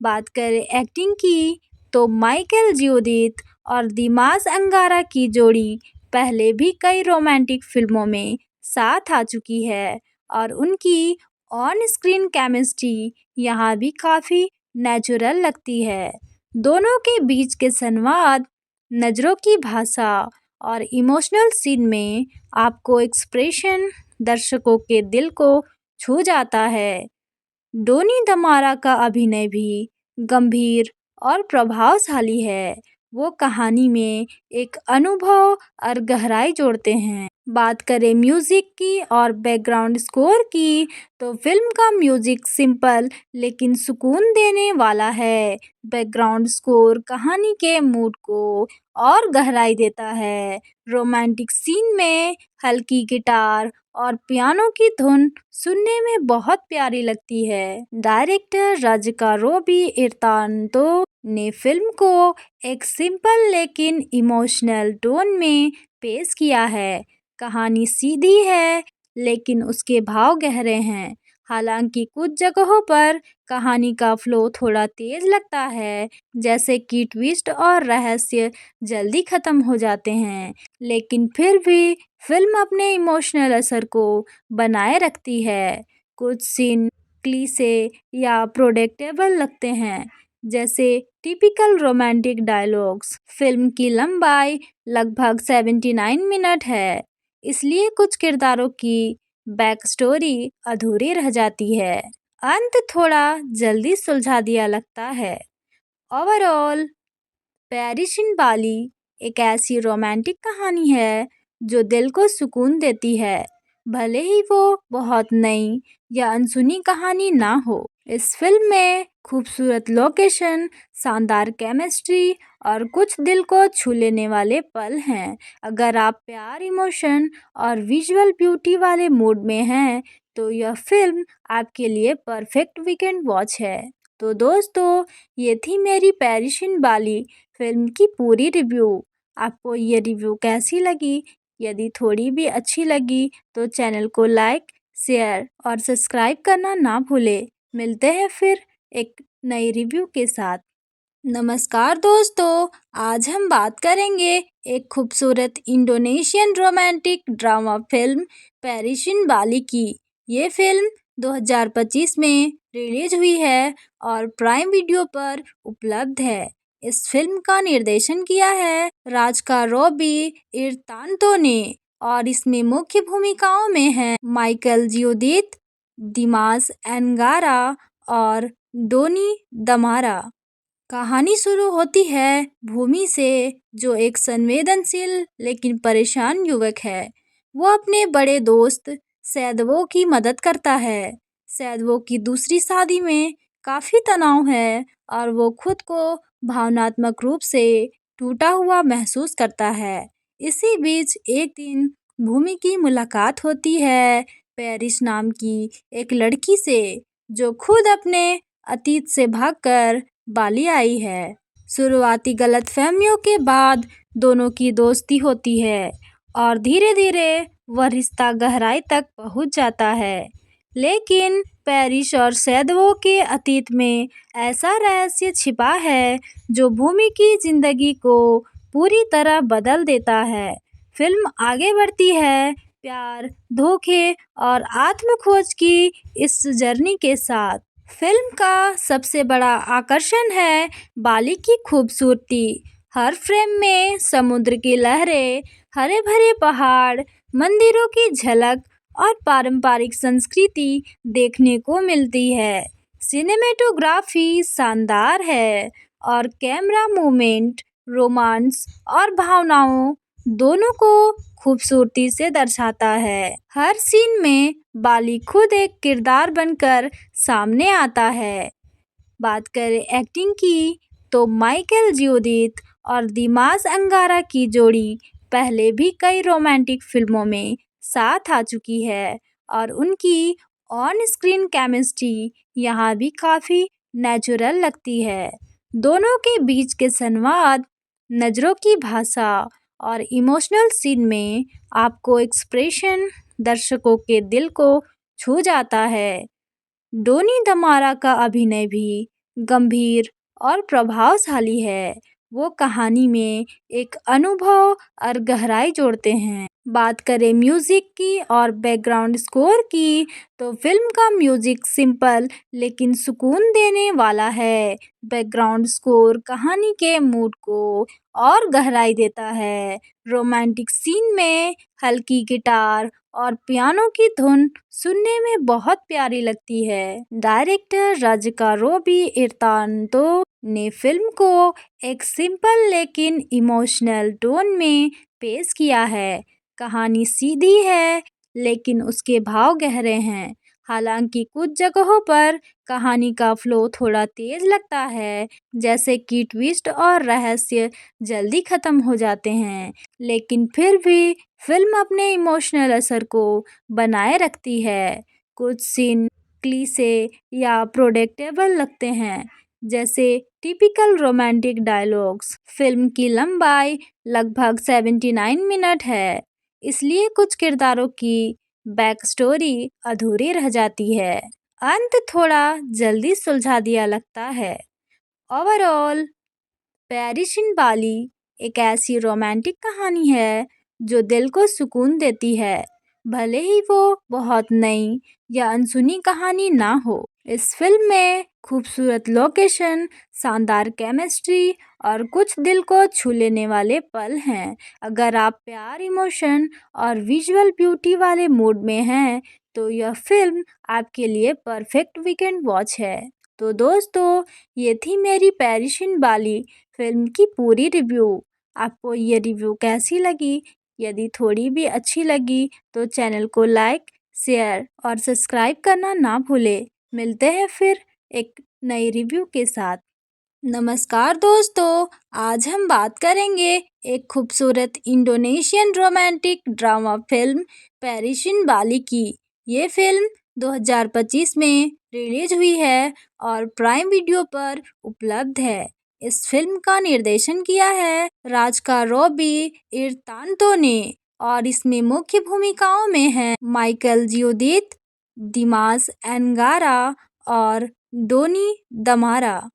S1: बात करें एक्टिंग की, तो माइकल जियोदित और दिमास अंगारा की जोड़ी पहले भी कई रोमांटिक फिल्मों में साथ आ चुकी है और उनकी ऑन स्क्रीन केमिस्ट्री यहाँ भी काफ़ी नेचुरल लगती है। दोनों के बीच के संवाद, नज़रों की भाषा और इमोशनल सीन में आपको एक्सप्रेशन दर्शकों के दिल को छू जाता है। डोनी दमारा का अभिनय भी गंभीर और प्रभावशाली है। वो कहानी में एक अनुभव और गहराई जोड़ते हैं। बात करें म्यूजिक की और बैकग्राउंड स्कोर की, तो फिल्म का म्यूजिक सिंपल लेकिन सुकून देने वाला है। बैकग्राउंड स्कोर कहानी के मूड को और गहराई देता है। रोमांटिक सीन में हल्की गिटार और पियानो की धुन सुनने में बहुत प्यारी लगती है। डायरेक्टर राजिका रोबी इर्तांतो ने फिल्म को एक सिंपल लेकिन इमोशनल टोन में पेश किया है। कहानी सीधी है, लेकिन उसके भाव गहरे हैं। हालांकि कुछ जगहों पर कहानी का फ्लो थोड़ा तेज लगता है, जैसे कि ट्विस्ट और रहस्य जल्दी खत्म हो जाते हैं, लेकिन फिर भी फिल्म अपने इमोशनल असर को बनाए रखती है। कुछ सीन क्लीशे या प्रोडेक्टेबल लगते हैं, जैसे टिपिकल रोमांटिक डायलॉग्स। फिल्म की लंबाई लगभग 79 मिनट है, इसलिए कुछ किरदारों की बैक स्टोरी अधूरी रह जाती है। अंत थोड़ा जल्दी सुलझा दिया लगता है। ओवरऑल पेरिस इन बाली एक ऐसी रोमांटिक कहानी है जो दिल को सुकून देती है, भले ही वो बहुत नई या अनसुनी कहानी ना हो। इस फिल्म में खूबसूरत लोकेशन, शानदार केमिस्ट्री और कुछ दिल को छू लेने वाले पल हैं। अगर आप प्यार, इमोशन और विजुअल ब्यूटी वाले मूड में हैं, तो यह फिल्म आपके लिए परफेक्ट वीकेंड वॉच है। तो दोस्तों, ये थी मेरी पेरिस इन बाली फिल्म की पूरी रिव्यू। आपको ये रिव्यू कैसी लगी? यदि थोड़ी भी अच्छी लगी तो चैनल को लाइक, शेयर और सब्सक्राइब करना ना भूलें। मिलते हैं फिर एक नई रिव्यू के साथ। नमस्कार दोस्तों, आज हम बात करेंगे एक खूबसूरत Indonesian romantic drama film Paris in Bali की। ये फिल्म 2025 में रिलीज हुई है और प्राइम वीडियो पर उपलब्ध है। इस फिल्म का निर्देशन किया है राजका रॉबी इरतांतो ने और इसमें मुख्य भूमिकाओं में हैं माइकल जियोदित, दिमास एनगारा और डोनी दमारा। कहानी शुरू होती है भूमि से, जो एक संवेदनशील लेकिन परेशान युवक है। वो अपने बड़े दोस्त सैदवो की मदद करता है। सैदवो की दूसरी शादी में काफ़ी तनाव है और वो खुद को भावनात्मक रूप से टूटा हुआ महसूस करता है। इसी बीच एक दिन भूमि की मुलाकात होती है पेरिस नाम की एक लड़की से, जो खुद अपने अतीत से भागकर बाली आई है। शुरुआती गलतफहमियों के बाद दोनों की दोस्ती होती है और धीरे धीरे वह रिश्ता गहराई तक पहुंच जाता है। लेकिन पेरिस और सैदवो के अतीत में ऐसा रहस्य छिपा है जो भूमि की जिंदगी को पूरी तरह बदल देता है। फिल्म आगे बढ़ती है प्यार, धोखे और आत्मखोज की इस जर्नी के साथ। फिल्म का सबसे बड़ा आकर्षण है बाली की खूबसूरती। हर फ्रेम में समुद्र की लहरें, हरे भरे पहाड़, मंदिरों की झलक और पारंपरिक संस्कृति देखने को मिलती है। सिनेमेटोग्राफी शानदार है और कैमरा मूवमेंट रोमांस और भावनाओं दोनों को खूबसूरती से दर्शाता है। हर सीन में बाली खुद एक किरदार बनकर सामने आता है। बात करें एक्टिंग की, तो माइकल जियोदित और दिमास अंगारा की जोड़ी पहले भी कई रोमांटिक फिल्मों में साथ आ चुकी है और उनकी ऑन स्क्रीन केमिस्ट्री यहाँ भी काफ़ी नेचुरल लगती है। दोनों के बीच के संवाद, नज़रों की भाषा और इमोशनल सीन में आपको एक्सप्रेशन दर्शकों के दिल को छू जाता है। डोनी दमारा का अभिनय भी गंभीर और प्रभावशाली है। वो कहानी में एक अनुभव और गहराई जोड़ते हैं। बात करें म्यूजिक की और बैकग्राउंड स्कोर की, तो फिल्म का म्यूजिक सिंपल लेकिन सुकून देने वाला है। बैकग्राउंड स्कोर कहानी के मूड को और गहराई देता है। रोमांटिक सीन में हल्की गिटार और पियानो की धुन सुनने में बहुत प्यारी लगती है। डायरेक्टर राजका रॉबी इरतांतो ने फिल्म को एक सिंपल लेकिन इमोशनल टोन में पेश किया है। कहानी सीधी है, लेकिन उसके भाव गहरे हैं। हालांकि कुछ जगहों पर कहानी का फ्लो थोड़ा तेज लगता है, जैसे कि ट्विस्ट और रहस्य जल्दी खत्म हो जाते हैं, लेकिन फिर भी फिल्म अपने इमोशनल असर को बनाए रखती है। कुछ सीन क्लीशे या प्रोडेक्टेबल लगते हैं, जैसे टिपिकल रोमांटिक डायलॉग्स। फिल्म की लंबाई लगभग 79 मिनट है, इसलिए कुछ किरदारों की बैक स्टोरी अधूरी रह जाती है। अंत थोड़ा जल्दी सुलझा दिया लगता है। ओवरऑल पेरिस इन बाली एक ऐसी रोमांटिक कहानी है जो दिल को सुकून देती है, भले ही वो बहुत नई या अनसुनी कहानी ना हो। इस फिल्म में खूबसूरत लोकेशन, शानदार केमिस्ट्री और कुछ दिल को छू लेने वाले पल हैं। अगर आप प्यार, इमोशन और विजुअल ब्यूटी वाले मूड में हैं, तो यह फिल्म आपके लिए परफेक्ट वीकेंड वॉच है। तो दोस्तों, ये थी मेरी पेरिस इन बाली फिल्म की पूरी रिव्यू। आपको ये रिव्यू कैसी लगी? यदि थोड़ी भी अच्छी लगी तो चैनल को लाइक, शेयर और सब्सक्राइब करना ना भूलें। मिलते हैं फिर एक नई रिव्यू के साथ। नमस्कार दोस्तों, आज हम बात करेंगे एक खूबसूरत Indonesian romantic drama film Paris in Bali की। ये फिल्म 2025 में रिलीज हुई है और प्राइम वीडियो पर उपलब्ध है। इस फिल्म का निर्देशन किया है राजका रॉबी इरतांतो ने और इसमें मुख्य भूमिकाओं में हैं माइकल जियोदित, दिमास एनगारा और डोनी दमारा।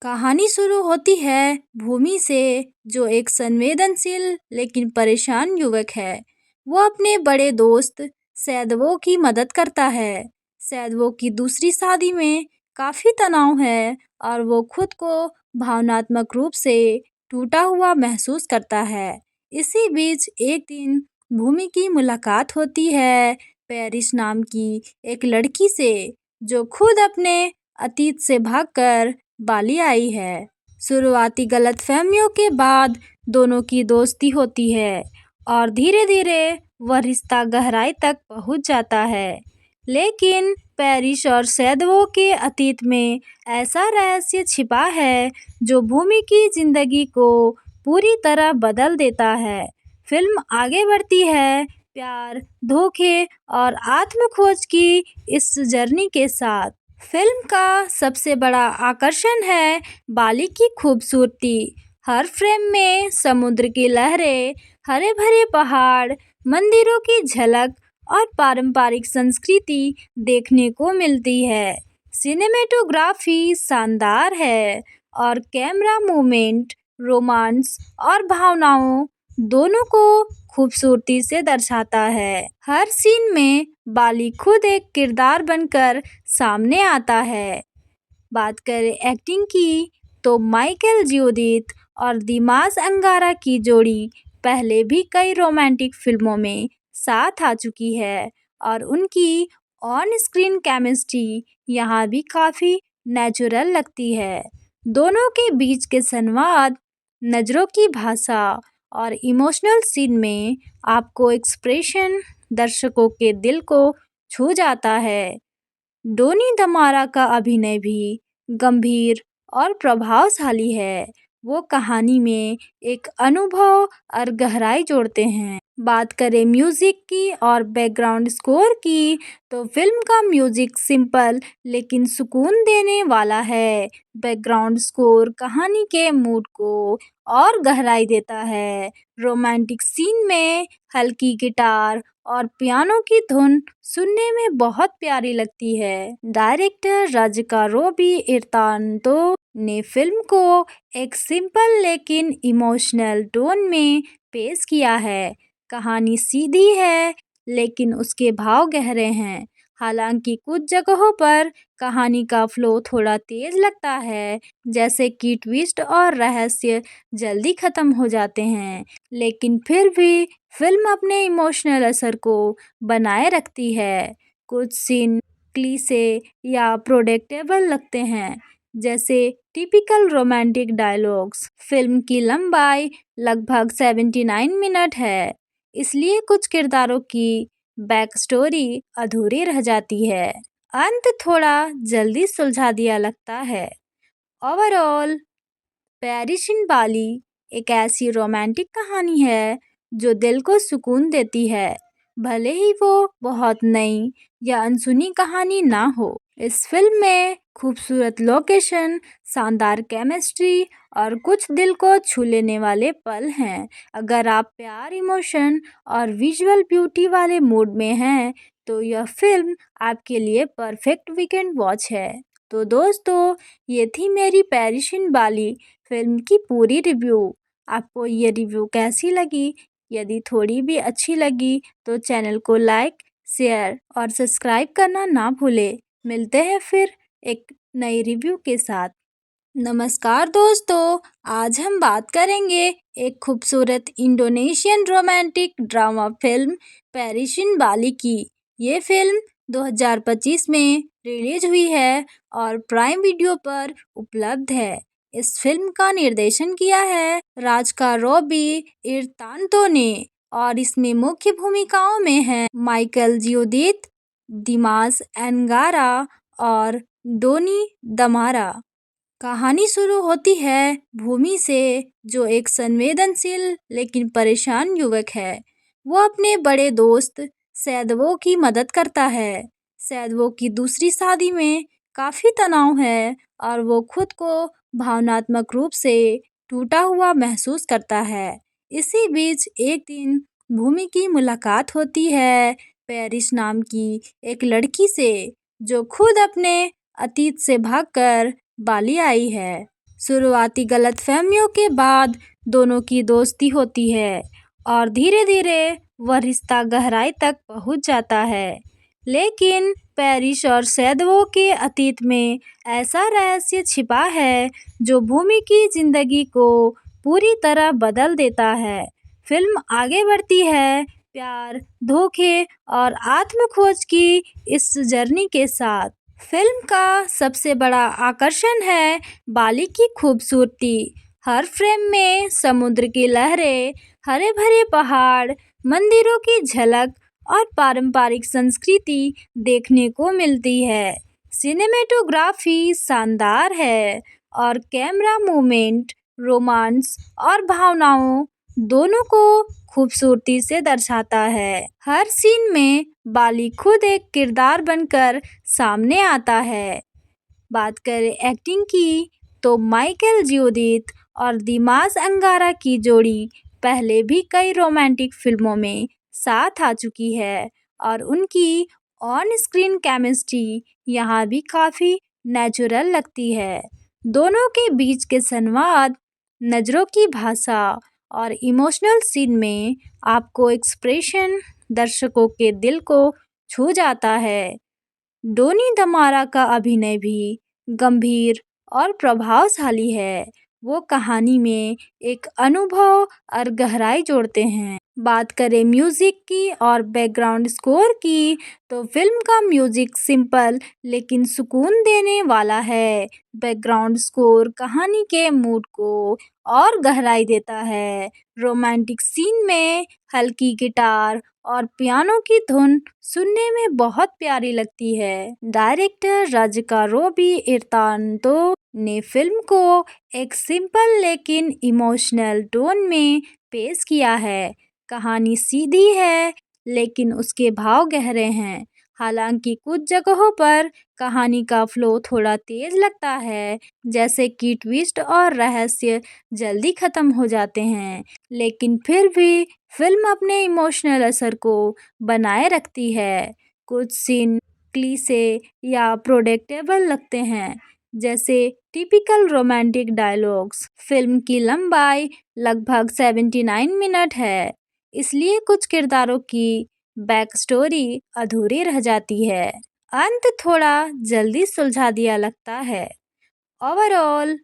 S1: कहानी शुरू होती है भूमि से, जो एक संवेदनशील लेकिन परेशान युवक है। वो अपने बड़े दोस्त सैदवो की मदद करता है। सैदवो की दूसरी शादी में काफ़ी तनाव है और वो खुद को भावनात्मक रूप से टूटा हुआ महसूस करता है। इसी बीच एक दिन भूमि की मुलाकात होती है पेरिस नाम की एक लड़की से, जो खुद अपने अतीत से भागकर बाली आई है। शुरुआती गलतफहमियों के बाद दोनों की दोस्ती होती है और धीरे धीरे वह रिश्ता गहराई तक पहुंच जाता है। लेकिन पेरिस और सैदवो के अतीत में ऐसा रहस्य छिपा है जो भूमि की जिंदगी को पूरी तरह बदल देता है। फिल्म आगे बढ़ती है प्यार, धोखे और आत्मखोज की इस जर्नी के साथ। फिल्म का सबसे बड़ा आकर्षण है बाली की खूबसूरती। हर फ्रेम में समुद्र की लहरें, हरे भरे पहाड़, मंदिरों की झलक और पारंपरिक संस्कृति देखने को मिलती है। सिनेमेटोग्राफी शानदार है और कैमरा मूवमेंट रोमांस और भावनाओं दोनों को खूबसूरती से दर्शाता है। हर सीन में बाली खुद एक किरदार बनकर सामने आता है। बात करें एक्टिंग की, तो माइकल जियोदित और दिमास अंगारा की जोड़ी पहले भी कई रोमांटिक फिल्मों में साथ आ चुकी है और उनकी ऑन स्क्रीन केमिस्ट्री यहाँ भी काफ़ी नेचुरल लगती है। दोनों के बीच के संवाद, नज़रों की भाषा और इमोशनल सीन में आपको एक्सप्रेशन दर्शकों के दिल को छू जाता है। डोनी दमारा का अभिनय भी गंभीर और प्रभावशाली है। वो कहानी में एक अनुभव और गहराई जोड़ते हैं। बात करें म्यूजिक की और बैकग्राउंड स्कोर की, तो फिल्म का म्यूजिक सिंपल लेकिन सुकून देने वाला है। बैकग्राउंड स्कोर कहानी के मूड को और गहराई देता है। रोमांटिक सीन में हल्की गिटार और पियानो की धुन सुनने में बहुत प्यारी लगती है। डायरेक्टर राजका रॉबी इरतांतो ने फिल्म को एक सिंपल लेकिन इमोशनल टोन में पेश किया है। कहानी सीधी है लेकिन उसके भाव गहरे हैं। हालांकि कुछ जगहों पर कहानी का फ्लो थोड़ा तेज लगता है, जैसे कि ट्विस्ट और रहस्य जल्दी खत्म हो जाते हैं, लेकिन फिर भी फिल्म अपने इमोशनल असर को बनाए रखती है। कुछ सीन क्लीशे या प्रोडिक्टेबल लगते हैं, जैसे टिपिकल रोमांटिक डायलॉग्स। फिल्म की लंबाई लगभग 79 मिनट है, इसलिए कुछ किरदारों की बैक स्टोरी अधूरी रह जाती है। अंत थोड़ा जल्दी सुलझा दिया लगता है। ओवरऑल पेरिस इन बाली एक ऐसी रोमांटिक कहानी है जो दिल को सुकून देती है, भले ही वो बहुत नई या अनसुनी कहानी ना हो। इस फिल्म में खूबसूरत लोकेशन, शानदार केमिस्ट्री और कुछ दिल को छू लेने वाले पल हैं। अगर आप प्यार, इमोशन और विजुअल ब्यूटी वाले मूड में हैं, तो यह फिल्म आपके लिए परफेक्ट वीकेंड वॉच है। तो दोस्तों, ये थी मेरी पेरिस इन बाली फिल्म की पूरी रिव्यू। आपको ये रिव्यू कैसी लगी? यदि थोड़ी भी अच्छी लगी तो चैनल को लाइक, शेयर और सब्सक्राइब करना ना भूलें। मिलते हैं फिर एक नई रिव्यू के साथ। नमस्कार दोस्तों, आज हम बात करेंगे एक खूबसूरत Indonesian romantic drama film Paris in Bali की। ये फिल्म 2025 में रिलीज हुई है और प्राइम वीडियो पर उपलब्ध है। इस फिल्म का निर्देशन किया है राजका रॉबी इरतांतो ने और इसमें मुख्य भूमिकाओं में हैं माइकल जियोदित, दिमास एनगारा और डोनी दमारा। कहानी शुरू होती है भूमि से, जो एक संवेदनशील लेकिन परेशान युवक है। वो अपने बड़े दोस्त सैदवो की मदद करता है। सैदवो की दूसरी शादी में काफ़ी तनाव है और वो खुद को भावनात्मक रूप से टूटा हुआ महसूस करता है। इसी बीच एक दिन भूमि की मुलाकात होती है पेरिस नाम की एक लड़की से, जो खुद अपने अतीत से भागकर बाली आई है। शुरुआती गलतफहमियों के बाद दोनों की दोस्ती होती है और धीरे धीरे वह रिश्ता गहराई तक पहुंच जाता है। लेकिन पेरिस और सैदवो के अतीत में ऐसा रहस्य छिपा है जो भूमि की जिंदगी को पूरी तरह बदल देता है। फिल्म आगे बढ़ती है प्यार, धोखे और आत्मखोज की इस जर्नी के साथ। फिल्म का सबसे बड़ा आकर्षण है बाली की खूबसूरती। हर फ्रेम में समुद्र की लहरें, हरे भरे पहाड़, मंदिरों की झलक और पारंपरिक संस्कृति देखने को मिलती है। सिनेमेटोग्राफी शानदार है और कैमरा मूवमेंट रोमांस और भावनाओं दोनों को खूबसूरती से दर्शाता है। हर सीन में बाली खुद एक किरदार बनकर सामने आता है। बात करें एक्टिंग की, तो माइकल जियोदित और दिमास अंगारा की जोड़ी पहले भी कई रोमांटिक फिल्मों में साथ आ चुकी है और उनकी ऑन स्क्रीन केमिस्ट्री यहाँ भी काफ़ी नेचुरल लगती है। दोनों के बीच के संवाद, नज़रों की भाषा और इमोशनल सीन में आपको एक्सप्रेशन दर्शकों के दिल को छू जाता है। डोनी दमारा का अभिनय भी गंभीर और प्रभावशाली है। वो कहानी में एक अनुभव और गहराई जोड़ते हैं। बात करें म्यूजिक की और बैकग्राउंड स्कोर की, तो फिल्म का म्यूजिक सिंपल लेकिन सुकून देने वाला है। बैकग्राउंड स्कोर कहानी के मूड को और गहराई देता है। रोमांटिक सीन में हल्की गिटार और पियानो की धुन सुनने में बहुत प्यारी लगती है। डायरेक्टर राजका रॉबी इरतांतो ने फिल्म को एक सिंपल लेकिन इमोशनल टोन में पेश किया है। कहानी सीधी है लेकिन उसके भाव गहरे हैं। हालांकि कुछ जगहों पर कहानी का फ्लो थोड़ा तेज लगता है, जैसे कि ट्विस्ट और रहस्य जल्दी खत्म हो जाते हैं, लेकिन फिर भी फिल्म अपने इमोशनल असर को बनाए रखती है। कुछ सीन क्लीशे या प्रोडिक्टेबल लगते हैं, जैसे टिपिकल रोमांटिक डायलॉग्स। फिल्म की लंबाई लगभग 79 मिनट है, इसलिए कुछ किरदारों की बैक स्टोरी अधूरी रह जाती है। अंत थोड़ा जल्दी सुलझा दिया लगता है। ओवरऑल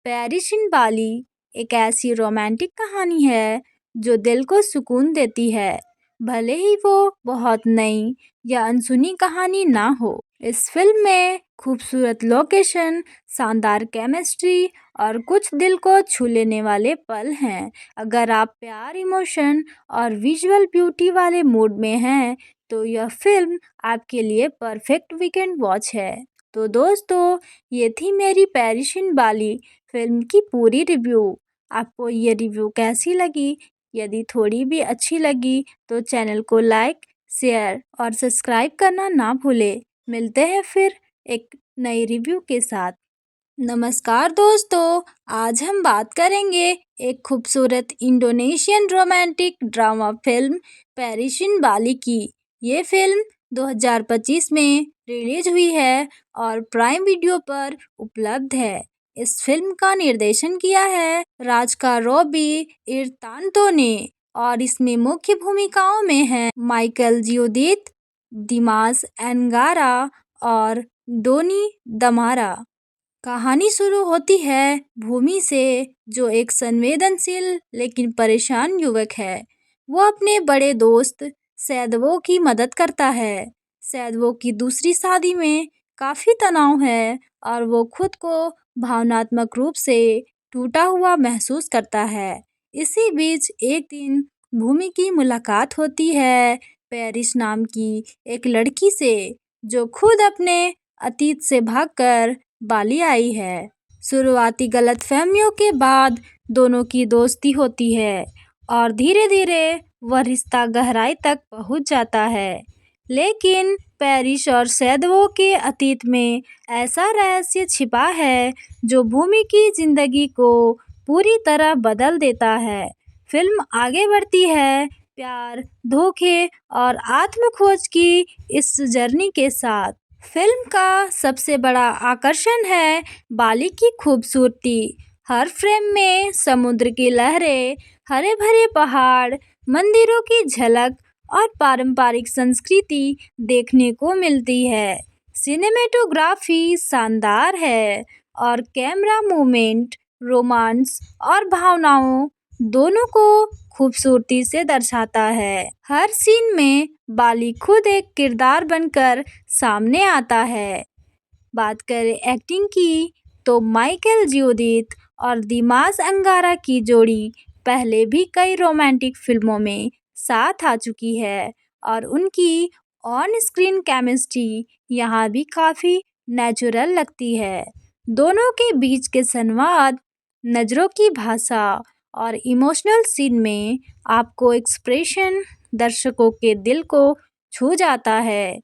S1: पेरिस इन बाली एक ऐसी रोमांटिक कहानी है जो दिल को सुकून देती है, भले ही वो बहुत नई या अनसुनी कहानी ना हो। इस फिल्म में खूबसूरत लोकेशन, शानदार केमिस्ट्री और कुछ दिल को छू लेने वाले पल हैं। अगर आप प्यार, इमोशन और विजुअल ब्यूटी वाले मूड में हैं, तो यह फिल्म आपके लिए परफेक्ट वीकेंड वॉच है। तो दोस्तों, ये थी मेरी पेरिस इन बाली फिल्म की पूरी रिव्यू। आपको ये रिव्यू कैसी लगी? यदि थोड़ी भी अच्छी लगी तो चैनल को लाइक, शेयर और सब्सक्राइब करना ना भूलें। मिलते हैं फिर एक नई रिव्यू के साथ। नमस्कार दोस्तों, आज हम बात करेंगे एक खूबसूरत इंडोनेशियन रोमांटिक ड्रामा फिल्म पेरिशिन बाली की। ये फिल्म 2025 में रिलीज हुई है और प्राइम वीडियो पर उपलब्ध है। इस फिल्म का निर्देशन किया है राजका रॉबी इरतांतो ने और इसमें मुख्य भूमिकाओं में हैं माइकल जियोदित, दिमास एनगारा और डोनी दमारा। कहानी शुरू होती है भूमि से, जो एक संवेदनशील लेकिन परेशान युवक है। वो अपने बड़े दोस्त सैदवो की मदद करता है। सैदवो की दूसरी शादी में काफी तनाव है और वो खुद को भावनात्मक रूप से टूटा हुआ महसूस करता है। इसी बीच एक दिन भूमि की मुलाकात होती है पेरिस नाम की एक लड़की से, जो खुद अपने अतीत से भागकर बाली आई है। शुरुआती गलतफहमियों के बाद दोनों की दोस्ती होती है और धीरे धीरे वह रिश्ता गहराई तक पहुंच जाता है। लेकिन पेरिस और सैदवो के अतीत में ऐसा रहस्य छिपा है जो भूमि की जिंदगी को पूरी तरह बदल देता है। फिल्म आगे बढ़ती है प्यार, धोखे और आत्मखोज की इस जर्नी के साथ। फिल्म का सबसे बड़ा आकर्षण है बाली की खूबसूरती। हर फ्रेम में समुद्र की लहरें, हरे भरे पहाड़, मंदिरों की झलक और पारंपरिक संस्कृति देखने को मिलती है। सिनेमेटोग्राफी शानदार है और कैमरा मूवमेंट रोमांस और भावनाओं दोनों को खूबसूरती से दर्शाता है। हर सीन में बाली खुद एक किरदार बनकर सामने आता है। बात करें एक्टिंग की, तो माइकल जियोदित और दिमास अंगारा की जोड़ी पहले भी कई रोमांटिक फिल्मों में साथ आ चुकी है और उनकी ऑन स्क्रीन केमिस्ट्री यहाँ भी काफ़ी नेचुरल लगती है। दोनों के बीच के संवाद, नज़रों की भाषा और इमोशनल सीन में आपको एक्सप्रेशन दर्शकों के दिल को छू जाता है।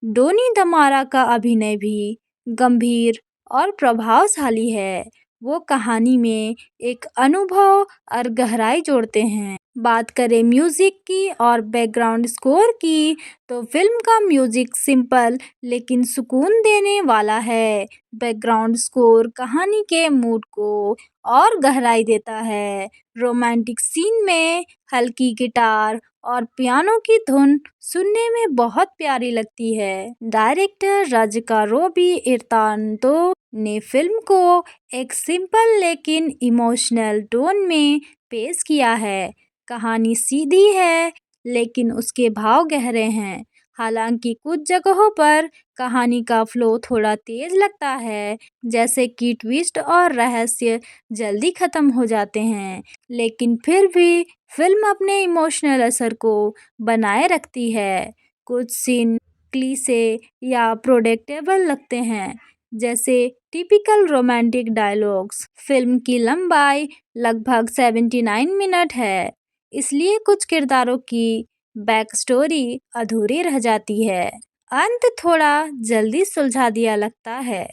S1: डोनी दमारा का अभिनय भी गंभीर और प्रभावशाली है। वो कहानी में एक अनुभव और गहराई जोड़ते हैं। बात करें म्यूजिक की और बैकग्राउंड स्कोर की, तो फिल्म का म्यूजिक सिंपल लेकिन सुकून देने वाला है। बैकग्राउंड स्कोर कहानी के मूड को और गहराई देता है। रोमांटिक सीन में हल्की गिटार और पियानो की धुन सुनने में बहुत प्यारी लगती है। डायरेक्टर राजका रोबी इरतांतो ने फिल्म को एक सिंपल लेकिन इमोशनल टोन में पेश किया है। कहानी सीधी है लेकिन उसके भाव गहरे हैं। हालांकि कुछ जगहों पर कहानी का फ्लो थोड़ा तेज लगता है, जैसे कि ट्विस्ट और रहस्य जल्दी खत्म हो जाते हैं, लेकिन फिर भी फिल्म अपने इमोशनल असर को बनाए रखती है। कुछ सीन क्लीशे या प्रोडिक्टेबल लगते हैं, जैसे टिपिकल रोमांटिक डायलॉग्स। फिल्म की लंबाई लगभग 79 मिनट है, इसलिए कुछ किरदारों की बैक स्टोरी अधूरी रह जाती है। अंत थोड़ा जल्दी सुलझा दिया लगता है।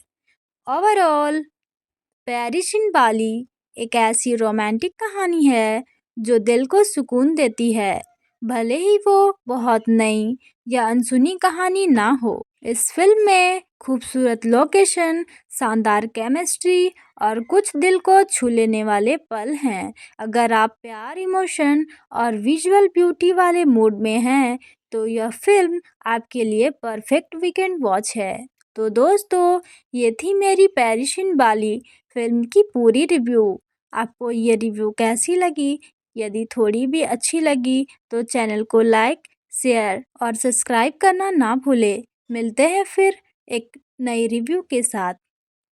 S1: ओवरऑल पेरिशिन बाली एक ऐसी रोमांटिक कहानी है जो दिल को सुकून देती है, भले ही वो बहुत नई या अनसुनी कहानी ना हो। इस फिल्म में खूबसूरत लोकेशन, शानदार केमिस्ट्री और कुछ दिल को छू लेने वाले पल हैं। अगर आप प्यार, इमोशन और विजुअल ब्यूटी वाले मूड में हैं, तो यह फिल्म आपके लिए परफेक्ट वीकेंड वॉच है। तो दोस्तों, ये थी मेरी पेरिशिन बाली फिल्म की पूरी रिव्यू। आपको ये रिव्यू कैसी लगी? यदि थोड़ी भी अच्छी लगी तो चैनल को लाइक, शेयर और सब्सक्राइब करना ना भूलें। मिलते हैं फिर एक नई रिव्यू के साथ।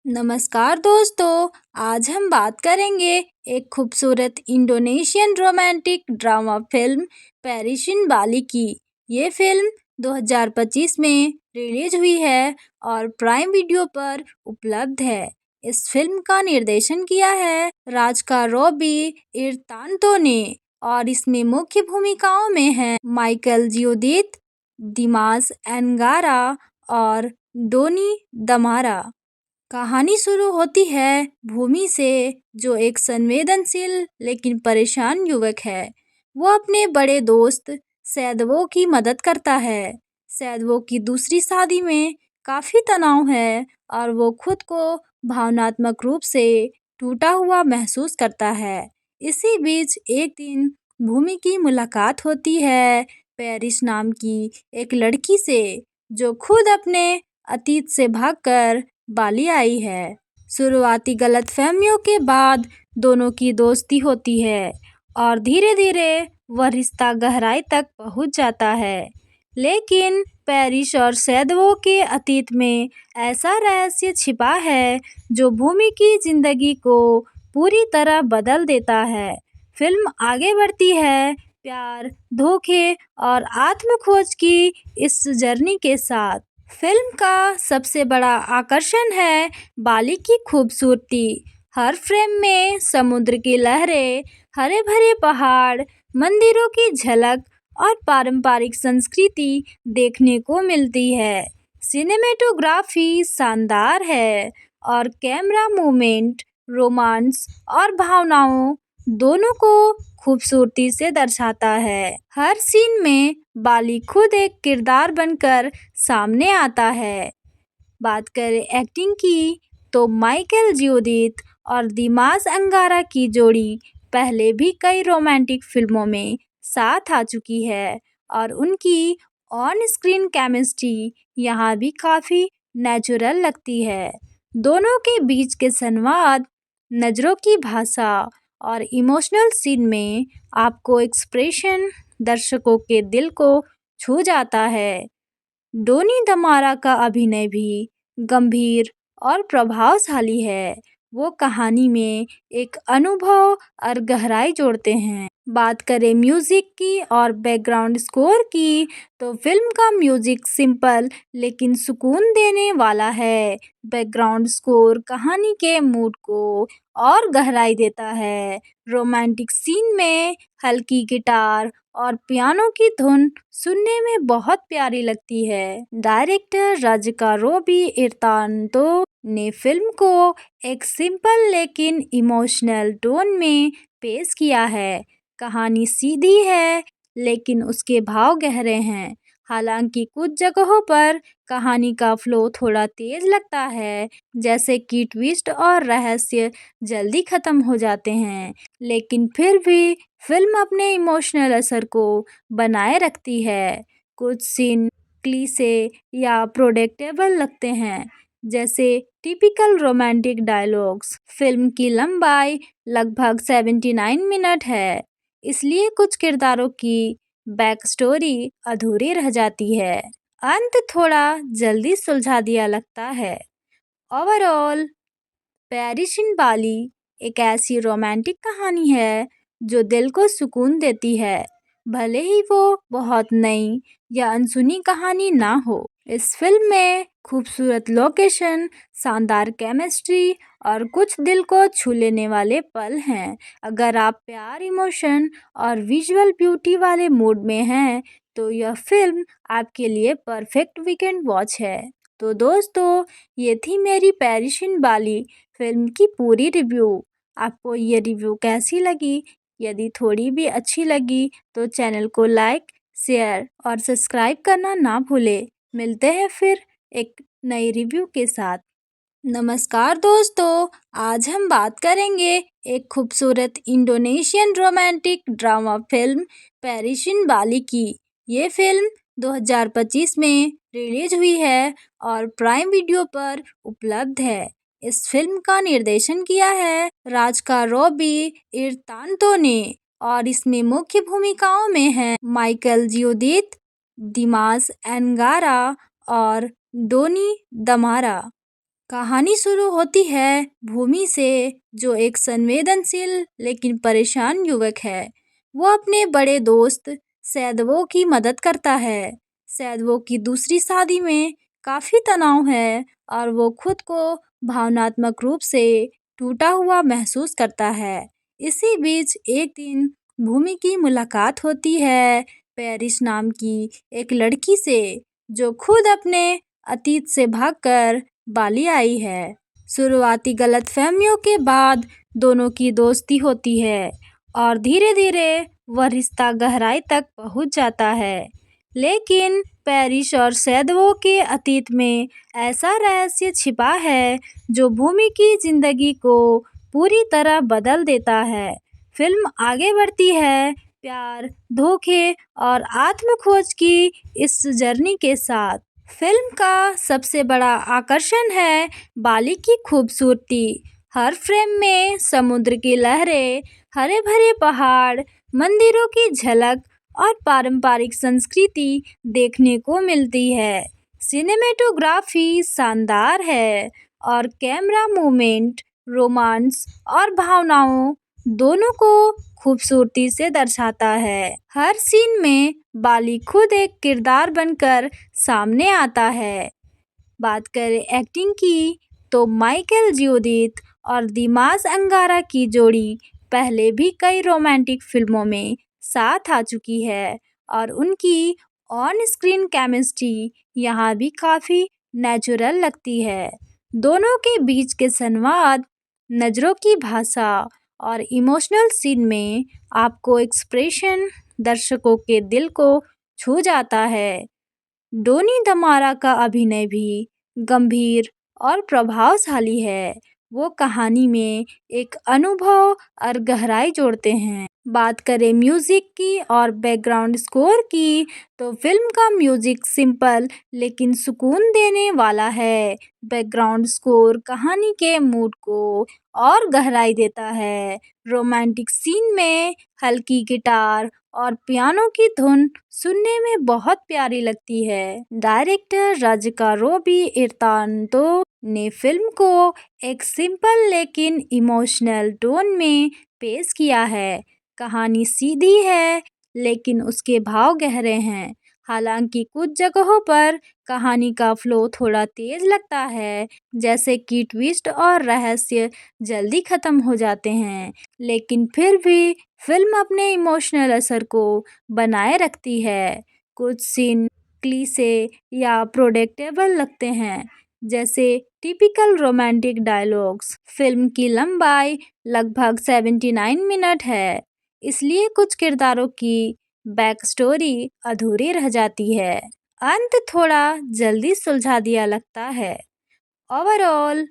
S1: नमस्कार दोस्तों, आज हम बात करेंगे एक खूबसूरत इंडोनेशियन रोमांटिक ड्रामा फिल्म पेरिशिन बाली की। ये फिल्म 2025 में रिलीज हुई है और प्राइम वीडियो पर उपलब्ध है। इस फिल्म का निर्देशन किया है राजका रॉबी इरतांतो ने और इसमें मुख्य भूमिकाओं में हैं माइकल जियोदित, दिमास एनगारा और डोनी दमारा। कहानी शुरू होती है भूमि से, जो एक संवेदनशील लेकिन परेशान युवक है। वो अपने बड़े दोस्त सैदवो की मदद करता है। सैदवो की दूसरी शादी में काफी तनाव है और वो खुद को भावनात्मक रूप से टूटा हुआ महसूस करता है। इसी बीच एक दिन भूमि की मुलाकात होती है पेरिस नाम की एक लड़की से, जो खुद अपने अतीत से भागकर बाली आई है। शुरुआती गलतफहमियों के बाद दोनों की दोस्ती होती है और धीरे धीरे वह रिश्ता गहराई तक पहुंच जाता है। लेकिन पेरिस और सैदवो के अतीत में ऐसा रहस्य छिपा है जो भूमि की जिंदगी को पूरी तरह बदल देता है। फिल्म आगे बढ़ती है प्यार, धोखे और आत्मखोज की इस जर्नी के साथ। फिल्म का सबसे बड़ा आकर्षण है बाली की खूबसूरती। हर फ्रेम में समुद्र की लहरें, हरे भरे पहाड़, मंदिरों की झलक और पारंपरिक संस्कृति देखने को मिलती है। सिनेमेटोग्राफी शानदार है और कैमरा मूवमेंट रोमांस और भावनाओं दोनों को खूबसूरती से दर्शाता है। हर सीन में बाली खुद एक किरदार बनकर सामने आता है। बात करें एक्टिंग की तो माइकल जियोदित और दिमास अंगारा की जोड़ी पहले भी कई रोमांटिक फिल्मों में साथ आ चुकी है और उनकी ऑन स्क्रीन केमिस्ट्री यहाँ भी काफ़ी नेचुरल लगती है। दोनों के बीच के संवाद, नज़रों की भाषा और इमोशनल सीन में आपको एक्सप्रेशन दर्शकों के दिल को छू जाता है। डोनी दमारा का अभिनय भी गंभीर और प्रभावशाली है। वो कहानी में एक अनुभव और गहराई जोड़ते हैं। बात करें म्यूजिक की और बैकग्राउंड स्कोर की तो फिल्म का म्यूजिक सिंपल लेकिन सुकून देने वाला है। बैकग्राउंड स्कोर कहानी के मूड को और गहराई देता है। रोमांटिक सीन में हल्की गिटार और पियानो की धुन सुनने में बहुत प्यारी लगती है। डायरेक्टर राजिका रोबी इर्तांतो ने फिल्म को एक सिंपल लेकिन इमोशनल टोन में पेश किया है। कहानी सीधी है लेकिन उसके भाव गहरे हैं। हालांकि कुछ जगहों पर कहानी का फ्लो थोड़ा तेज लगता है, जैसे कि ट्विस्ट और रहस्य जल्दी खत्म हो जाते हैं, लेकिन फिर भी फिल्म अपने इमोशनल असर को बनाए रखती है। कुछ सीन क्लीशे या प्रोडिक्टेबल लगते हैं, जैसे टिपिकल रोमांटिक डायलॉग्स। फिल्म की लंबाई लगभग 79 मिनट है, इसलिए कुछ किरदारों की बैक स्टोरी अधूरी रह जाती है। अंत थोड़ा जल्दी सुलझा दिया लगता है। ओवरऑल पेरिस इन बाली एक ऐसी रोमांटिक कहानी है जो दिल को सुकून देती है, भले ही वो बहुत नई या अनसुनी कहानी ना हो। इस फिल्म में खूबसूरत लोकेशन, शानदार केमिस्ट्री और कुछ दिल को छू लेने वाले पल हैं। अगर आप प्यार, इमोशन और विजुअल ब्यूटी वाले मूड में हैं तो यह फिल्म आपके लिए परफेक्ट वीकेंड वॉच है। तो दोस्तों, ये थी मेरी पेरिस इन बाली फिल्म की पूरी रिव्यू। आपको ये रिव्यू कैसी लगी? यदि थोड़ी भी अच्छी लगी तो चैनल को लाइक, शेयर और सब्सक्राइब करना ना भूलें। मिलते हैं फिर एक नई रिव्यू के साथ। नमस्कार दोस्तों, आज हम बात करेंगे एक खूबसूरत Indonesian romantic drama film Paris in Bali की। ये फिल्म 2025 में रिलीज हुई है और प्राइम वीडियो पर उपलब्ध है। इस फिल्म का निर्देशन किया है राजिका रोबी इर्तांतो ने और इसमें मुख्य भूमिकाओं में हैं माइकल जियोदित, दिमास एंगारा और डोनी दमारा। कहानी शुरू होती है भूमि से, जो एक संवेदनशील लेकिन परेशान युवक है। वो अपने बड़े दोस्त सैदवो की मदद करता है। सैदवो की दूसरी शादी में काफ़ी तनाव है और वो खुद को भावनात्मक रूप से टूटा हुआ महसूस करता है। इसी बीच एक दिन भूमि की मुलाकात होती है पेरिस नाम की एक लड़की से, जो खुद अपने अतीत से भागकर बाली आई है। शुरुआती गलतफहमियों के बाद दोनों की दोस्ती होती है और धीरे धीरे वह रिश्ता गहराई तक पहुंच जाता है। लेकिन पैरिस और सैदवो के अतीत में ऐसा रहस्य छिपा है जो भूमि की जिंदगी को पूरी तरह बदल देता है। फिल्म आगे बढ़ती है प्यार, धोखे और आत्मखोज की इस जर्नी के साथ। फिल्म का सबसे बड़ा आकर्षण है बाली की खूबसूरती। हर फ्रेम में समुद्र की लहरें, हरे भरे पहाड़, मंदिरों की झलक और पारंपरिक संस्कृति देखने को मिलती है। सिनेमेटोग्राफी शानदार है और कैमरा मूवमेंट रोमांस और भावनाओं दोनों को खूबसूरती से दर्शाता है। हर सीन में बाली खुद एक किरदार बनकर सामने आता है। बात करें एक्टिंग की तो माइकल जियोदित और दिमास अंगारा की जोड़ी पहले भी कई रोमांटिक फिल्मों में साथ आ चुकी है और उनकी ऑन स्क्रीन केमिस्ट्री यहाँ भी काफ़ी नेचुरल लगती है। दोनों के बीच के संवाद, नज़रों की भाषा और इमोशनल सीन में आपको एक्सप्रेशन दर्शकों के दिल को छू जाता है। डोनी दमारा का अभिनय भी गंभीर और प्रभावशाली है। वो कहानी में एक अनुभव और गहराई जोड़ते हैं। बात करें म्यूजिक की और बैकग्राउंड स्कोर की तो फिल्म का म्यूजिक सिंपल लेकिन सुकून देने वाला है। बैकग्राउंड स्कोर कहानी के मूड को और गहराई देता है। रोमांटिक सीन में हल्की गिटार और पियानो की धुन सुनने में बहुत प्यारी लगती है। डायरेक्टर राजिका रोबी इर्तांतो ने फिल्म को एक सिंपल लेकिन इमोशनल टोन में पेश किया है। कहानी सीधी है लेकिन उसके भाव गहरे हैं। हालांकि कुछ जगहों पर कहानी का फ्लो थोड़ा तेज लगता है, जैसे कि ट्विस्ट और रहस्य जल्दी खत्म हो जाते हैं, लेकिन फिर भी फिल्म अपने इमोशनल असर को बनाए रखती है। कुछ सीन क्लीशे या प्रोडिक्टेबल लगते हैं, जैसे टिपिकल रोमांटिक डायलॉग्स। फिल्म की लंबाई लगभग 79 मिनट है, इसलिए कुछ किरदारों की बैक स्टोरी अधूरी रह जाती है। अंत थोड़ा जल्दी सुलझा दिया लगता है। ओवरऑल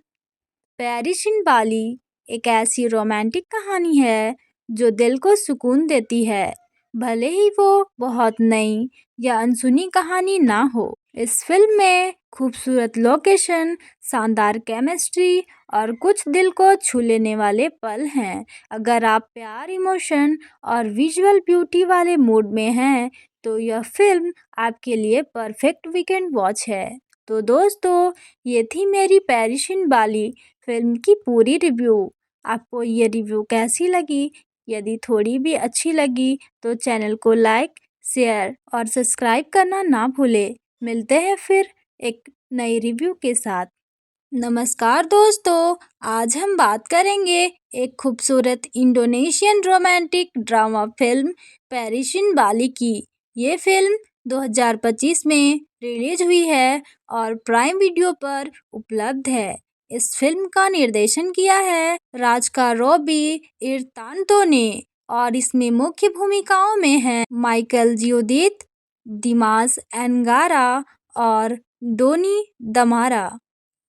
S1: पैरिस इन बाली एक ऐसी रोमांटिक कहानी है जो दिल को सुकून देती है, भले ही वो बहुत नई या अनसुनी कहानी ना हो। इस फिल्म में खूबसूरत लोकेशन, शानदार केमिस्ट्री और कुछ दिल को छू लेने वाले पल हैं। अगर आप प्यार, इमोशन और विजुअल ब्यूटी वाले मूड में हैं तो यह फिल्म आपके लिए परफेक्ट वीकेंड वॉच है। तो दोस्तों, ये थी मेरी पैरिस इन बाली फिल्म की पूरी रिव्यू। आपको ये रिव्यू कैसी लगी? यदि थोड़ी भी अच्छी लगी तो चैनल को लाइक, शेयर और सब्सक्राइब करना ना भूलें। मिलते हैं फिर एक नई रिव्यू के साथ। नमस्कार दोस्तों, आज हम बात करेंगे एक खूबसूरत Indonesian romantic drama film Paris in Bali की। ये फिल्म 2025 में रिलीज हुई है और प्राइम वीडियो पर उपलब्ध है। इस फिल्म का निर्देशन किया है राजिका रोबी इर्तांतो ने और इसमें मुख्य भूमिकाओं में हैं माइकल जियोदित, दिमास एंगारा और डोनी दमारा।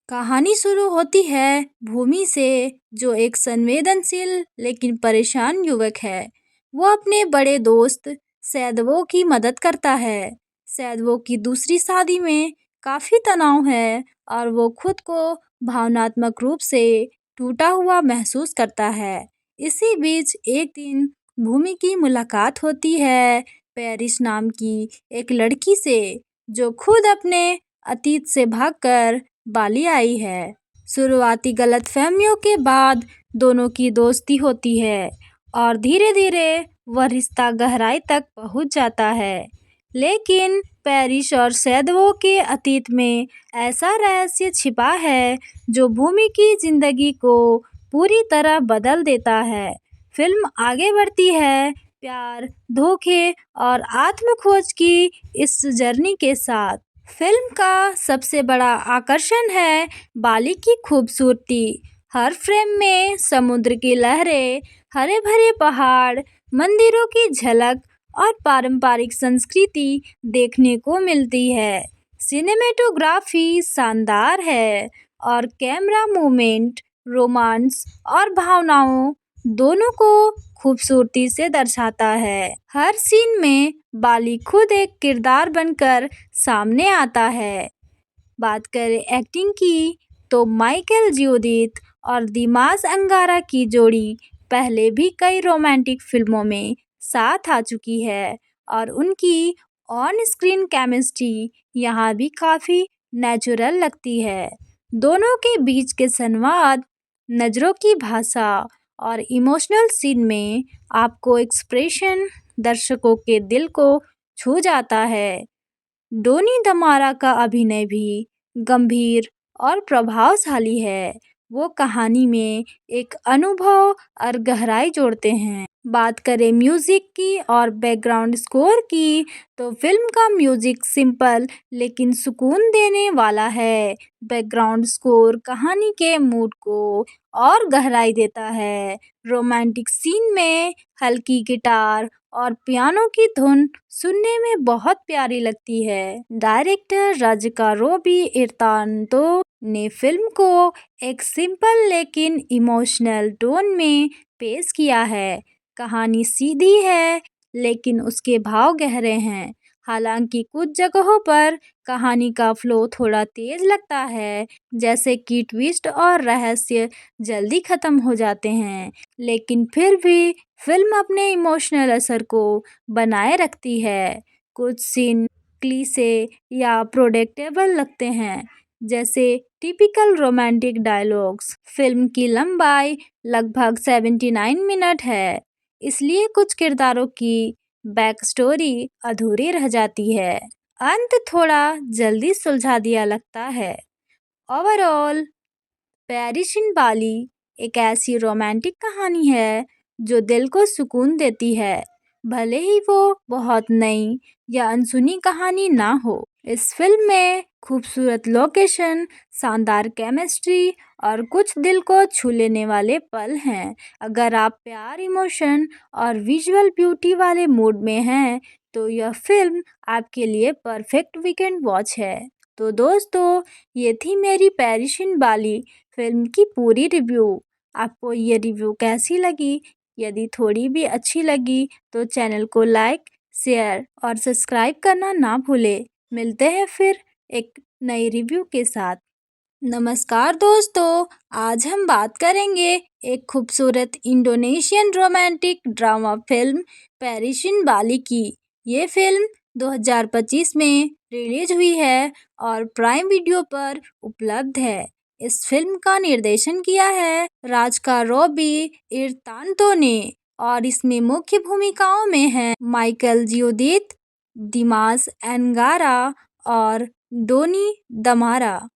S1: कहानी शुरू होती है भूमि से, जो एक संवेदनशील लेकिन परेशान युवक है। वो अपने बड़े दोस्त सैदवो की मदद करता है। सैदवो की दूसरी शादी में काफ़ी तनाव है और वो खुद को भावनात्मक रूप से टूटा हुआ महसूस करता है। इसी बीच एक दिन भूमि की मुलाकात होती है पैरिस नाम की एक लड़की से, जो खुद अपने अतीत से भागकर बाली आई है। शुरुआती गलतफहमियों के बाद दोनों की दोस्ती होती है और धीरे धीरे वह रिश्ता गहराई तक पहुंच जाता है। लेकिन पैरिस और सैदवो के अतीत में ऐसा रहस्य छिपा है जो भूमि की जिंदगी को पूरी तरह बदल देता है। फिल्म आगे बढ़ती है प्यार, धोखे और आत्मखोज की इस जर्नी के साथ। फिल्म का सबसे बड़ा आकर्षण है बाली की खूबसूरती। हर फ्रेम में समुद्र की लहरें, हरे भरे पहाड़, मंदिरों की झलक और पारंपरिक संस्कृति देखने को मिलती है। सिनेमेटोग्राफी शानदार है और कैमरा मूवमेंट रोमांस और भावनाओं दोनों को खूबसूरती से दर्शाता है। हर सीन में बाली खुद एक किरदार बनकर सामने आता है। बात करें एक्टिंग की तो माइकल जियोदित और दिमाग अंगारा की जोड़ी पहले भी कई रोमांटिक फिल्मों में साथ आ चुकी है और उनकी ऑन स्क्रीन केमिस्ट्री यहाँ भी काफ़ी नेचुरल लगती है। दोनों के बीच के संवाद, नज़रों की भाषा और इमोशनल सीन में आपको एक्सप्रेशन दर्शकों के दिल को छू जाता है। डोनी दमारा का अभिनय भी गंभीर और प्रभावशाली है। वो कहानी में एक अनुभव और गहराई जोड़ते हैं। बात करें म्यूजिक की और बैकग्राउंड स्कोर की तो फिल्म का म्यूजिक सिंपल लेकिन सुकून देने वाला है। बैकग्राउंड स्कोर कहानी के मूड को और गहराई देता है। रोमांटिक सीन में हल्की गिटार और पियानो की धुन सुनने में बहुत प्यारी लगती है। डायरेक्टर राजिका रोबी इर्तांतो ने फिल्म को एक सिंपल लेकिन इमोशनल टोन में पेश किया है। कहानी सीधी है लेकिन उसके भाव गहरे हैं। हालांकि कुछ जगहों पर कहानी का फ्लो थोड़ा तेज लगता है, जैसे कि ट्विस्ट और रहस्य जल्दी खत्म हो जाते हैं, लेकिन फिर भी फिल्म अपने इमोशनल असर को बनाए रखती है। कुछ सीन क्लीशे या प्रोडेक्टेबल लगते हैं, जैसे टिपिकल रोमांटिक डायलॉग्स। फिल्म की लंबाई लगभग 79 मिनट है, इसलिए कुछ किरदारों की बैक स्टोरी अधूरी रह जाती है। अंत थोड़ा जल्दी सुलझा दिया लगता है। ओवरऑल पेरिस इन बाली एक ऐसी रोमांटिक कहानी है जो दिल को सुकून देती है, भले ही वो बहुत नई या अनसुनी कहानी ना हो। इस फिल्म में खूबसूरत लोकेशन, शानदार केमिस्ट्री और कुछ दिल को छू लेने वाले पल हैं। अगर आप प्यार, इमोशन और विजुअल ब्यूटी वाले मूड में हैं, तो यह फिल्म आपके लिए परफेक्ट वीकेंड वॉच है। तो दोस्तों, ये थी मेरी पेरिस इन बाली फिल्म की पूरी रिव्यू। आपको ये रिव्यू कैसी लगी? यदि थोड़ी भी अच्छी लगी तो चैनल को लाइक, शेयर और सब्सक्राइब करना ना भूलें। मिलते हैं फिर एक नई रिव्यू के साथ। नमस्कार दोस्तों, आज हम बात करेंगे एक खूबसूरत Indonesian romantic drama film Paris in Bali की। ये फिल्म 2025 में रिलीज हुई है और प्राइम वीडियो पर उपलब्ध है। इस फिल्म का निर्देशन किया है राजिका रोबी इर्तांतो ने और इसमें मुख्य भूमिकाओं में हैं माइकल जियोदित, दिमाग एनगारा और डोनी दमारा।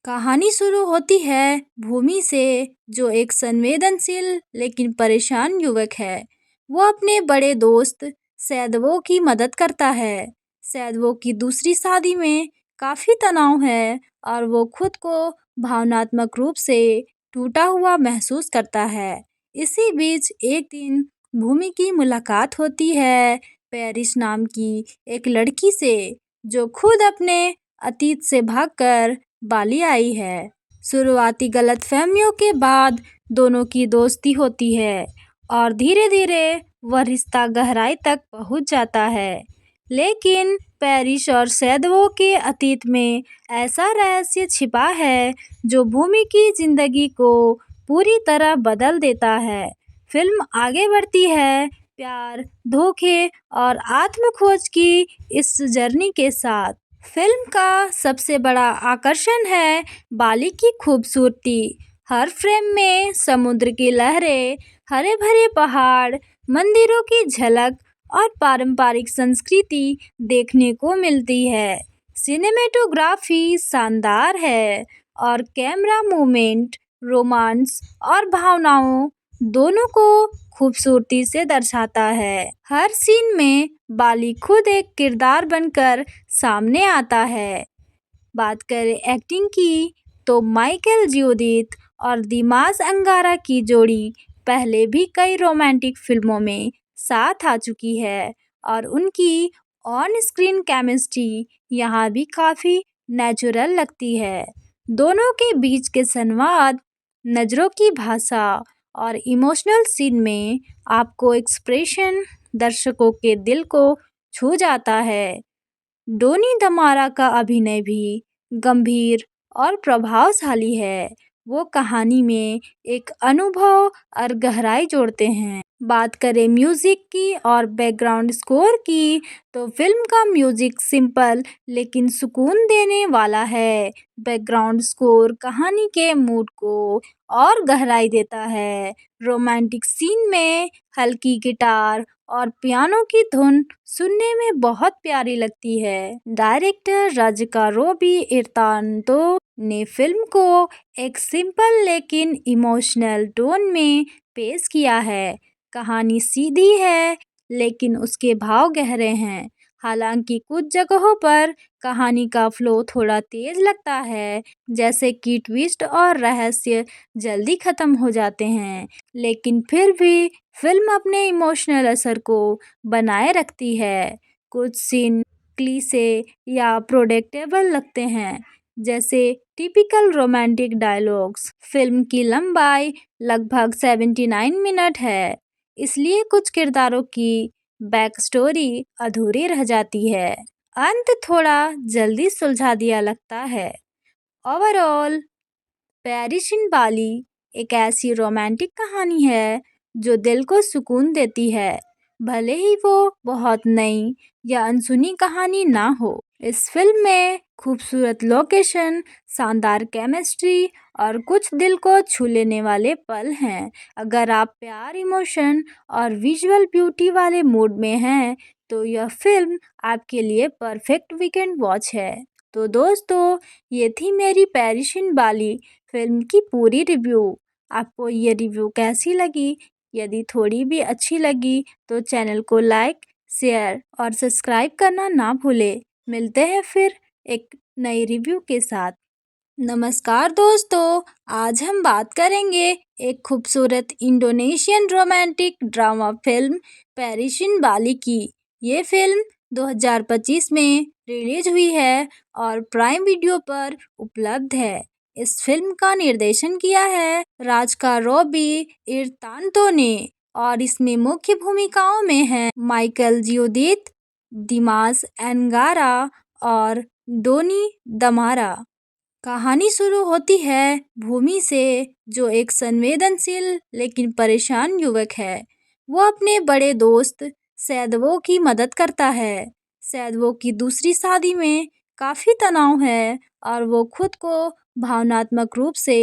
S1: कहानी शुरू होती है भूमि से, जो एक संवेदनशील लेकिन परेशान युवक है। वो अपने बड़े दोस्त सैदवो की मदद करता है। सैदवो की दूसरी शादी में काफ़ी तनाव है और वो खुद को भावनात्मक रूप से टूटा हुआ महसूस करता है। इसी बीच एक दिन भूमि की मुलाकात होती है पेरिस नाम की एक लड़की से, जो खुद अपने अतीत से भागकर बाली आई है। शुरुआती गलतफहमियों के बाद दोनों की दोस्ती होती है और धीरे धीरे वह रिश्ता गहराई तक पहुंच जाता है। लेकिन पेरिस और सैदवो के अतीत में ऐसा रहस्य छिपा है जो भूमि की जिंदगी को पूरी तरह बदल देता है। फिल्म आगे बढ़ती है प्यार, धोखे और आत्मखोज की इस जर्नी के साथ। फिल्म का सबसे बड़ा आकर्षण है बाली की खूबसूरती। हर फ्रेम में समुद्र की लहरें, हरे भरे पहाड़, मंदिरों की झलक और पारंपरिक संस्कृति देखने को मिलती है। सिनेमेटोग्राफी शानदार है और कैमरा मूवमेंट रोमांस और भावनाओं दोनों को खूबसूरती से दर्शाता है। हर सीन में बाली खुद एक किरदार बनकर सामने आता है। बात करें एक्टिंग की तो माइकल जियोदित और दिमाग अंगारा की जोड़ी पहले भी कई रोमांटिक फिल्मों में साथ आ चुकी है और उनकी ऑन स्क्रीन केमिस्ट्री यहाँ भी काफ़ी नेचुरल लगती है। दोनों के बीच के संवाद, नज़रों की भाषा और इमोशनल सीन में आपको एक्सप्रेशन दर्शकों के दिल को छू जाता है। डोनी दमारा का अभिनय भी गंभीर और प्रभावशाली है। वो कहानी में एक अनुभव और गहराई जोड़ते हैं। बात करें म्यूजिक की और बैकग्राउंड स्कोर की तो फिल्म का म्यूजिक सिंपल लेकिन सुकून देने वाला है। बैकग्राउंड स्कोर कहानी के मूड को और गहराई देता है। रोमांटिक सीन में हल्की गिटार और पियानो की धुन सुनने में बहुत प्यारी लगती है। डायरेक्टर राजिका रोबी इर्तांतो ने फिल्म को एक सिंपल लेकिन इमोशनल टोन में पेश किया है। कहानी सीधी है लेकिन उसके भाव गहरे हैं। हालांकि कुछ जगहों पर कहानी का फ्लो थोड़ा तेज लगता है, जैसे कि ट्विस्ट और रहस्य जल्दी खत्म हो जाते हैं, लेकिन फिर भी फिल्म अपने इमोशनल असर को बनाए रखती है। कुछ सीन क्लीशे या प्रोडेक्टेबल लगते हैं, जैसे टिपिकल रोमांटिक डायलॉग्स। फिल्म की लंबाई लगभग 79 मिनट है, इसलिए कुछ किरदारों की बैक स्टोरी अधूरी रह जाती है। अंत थोड़ा जल्दी सुलझा दिया लगता है। ओवरऑल पेरिस इन बाली एक ऐसी रोमांटिक कहानी है जो दिल को सुकून देती है, भले ही वो बहुत नई या अनसुनी कहानी ना हो। इस फिल्म में खूबसूरत लोकेशन, शानदार केमिस्ट्री और कुछ दिल को छू लेने वाले पल हैं। अगर आप प्यार, इमोशन और विजुअल ब्यूटी वाले मूड में हैं तो यह फिल्म आपके लिए परफेक्ट वीकेंड वॉच है। तो दोस्तों, ये थी मेरी पेरिस इन बाली फिल्म की पूरी रिव्यू। आपको ये रिव्यू कैसी लगी? यदि थोड़ी भी अच्छी लगी तो चैनल को लाइक, शेयर और सब्सक्राइब करना ना भूलें। मिलते हैं फिर एक नई रिव्यू के साथ। नमस्कार दोस्तों, आज हम बात करेंगे एक खूबसूरत Indonesian romantic drama film Paris in Bali की। ये फिल्म 2025 में रिलीज हुई है और प्राइम वीडियो पर उपलब्ध है। इस फिल्म का निर्देशन किया है राजिका रोबी इर्तांतो ने और इसमें मुख्य भूमिकाओं में हैं माइकल जियोदित, दिमाग एनगारा और डोनी दमारा। कहानी शुरू होती है भूमि से, जो एक संवेदनशील लेकिन परेशान युवक है। वो अपने बड़े दोस्त सैदवो की मदद करता है। सैदवो की दूसरी शादी में काफ़ी तनाव है और वो खुद को भावनात्मक रूप से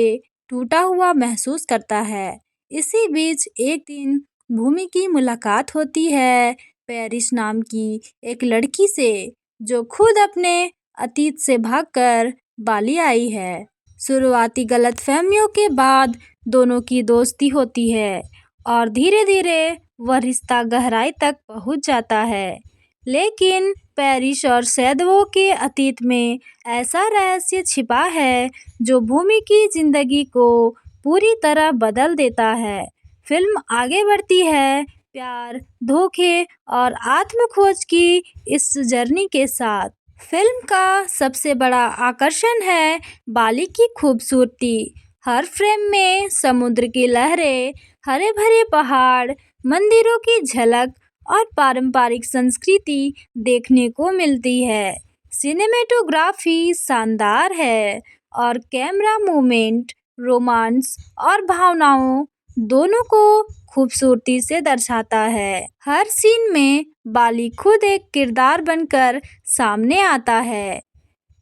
S1: टूटा हुआ महसूस करता है। इसी बीच एक दिन भूमि की मुलाकात होती है पेरिस नाम की एक लड़की से, जो खुद अपने अतीत से भागकर बाली आई है। शुरुआती गलतफहमियों के बाद दोनों की दोस्ती होती है और धीरे धीरे वह रिश्ता गहराई तक पहुंच जाता है। लेकिन पेरिस और सैदवो के अतीत में ऐसा रहस्य छिपा है जो भूमि की जिंदगी को पूरी तरह बदल देता है। फिल्म आगे बढ़ती है प्यार, धोखे और आत्मखोज की इस जर्नी के साथ। फिल्म का सबसे बड़ा आकर्षण है बाली की खूबसूरती। हर फ्रेम में समुद्र की लहरें, हरे भरे पहाड़, मंदिरों की झलक और पारंपरिक संस्कृति देखने को मिलती है। सिनेमेटोग्राफी शानदार है और कैमरा मूवमेंट रोमांस और भावनाओं दोनों को खूबसूरती से दर्शाता है। हर सीन में बाली खुद एक किरदार बनकर सामने आता है।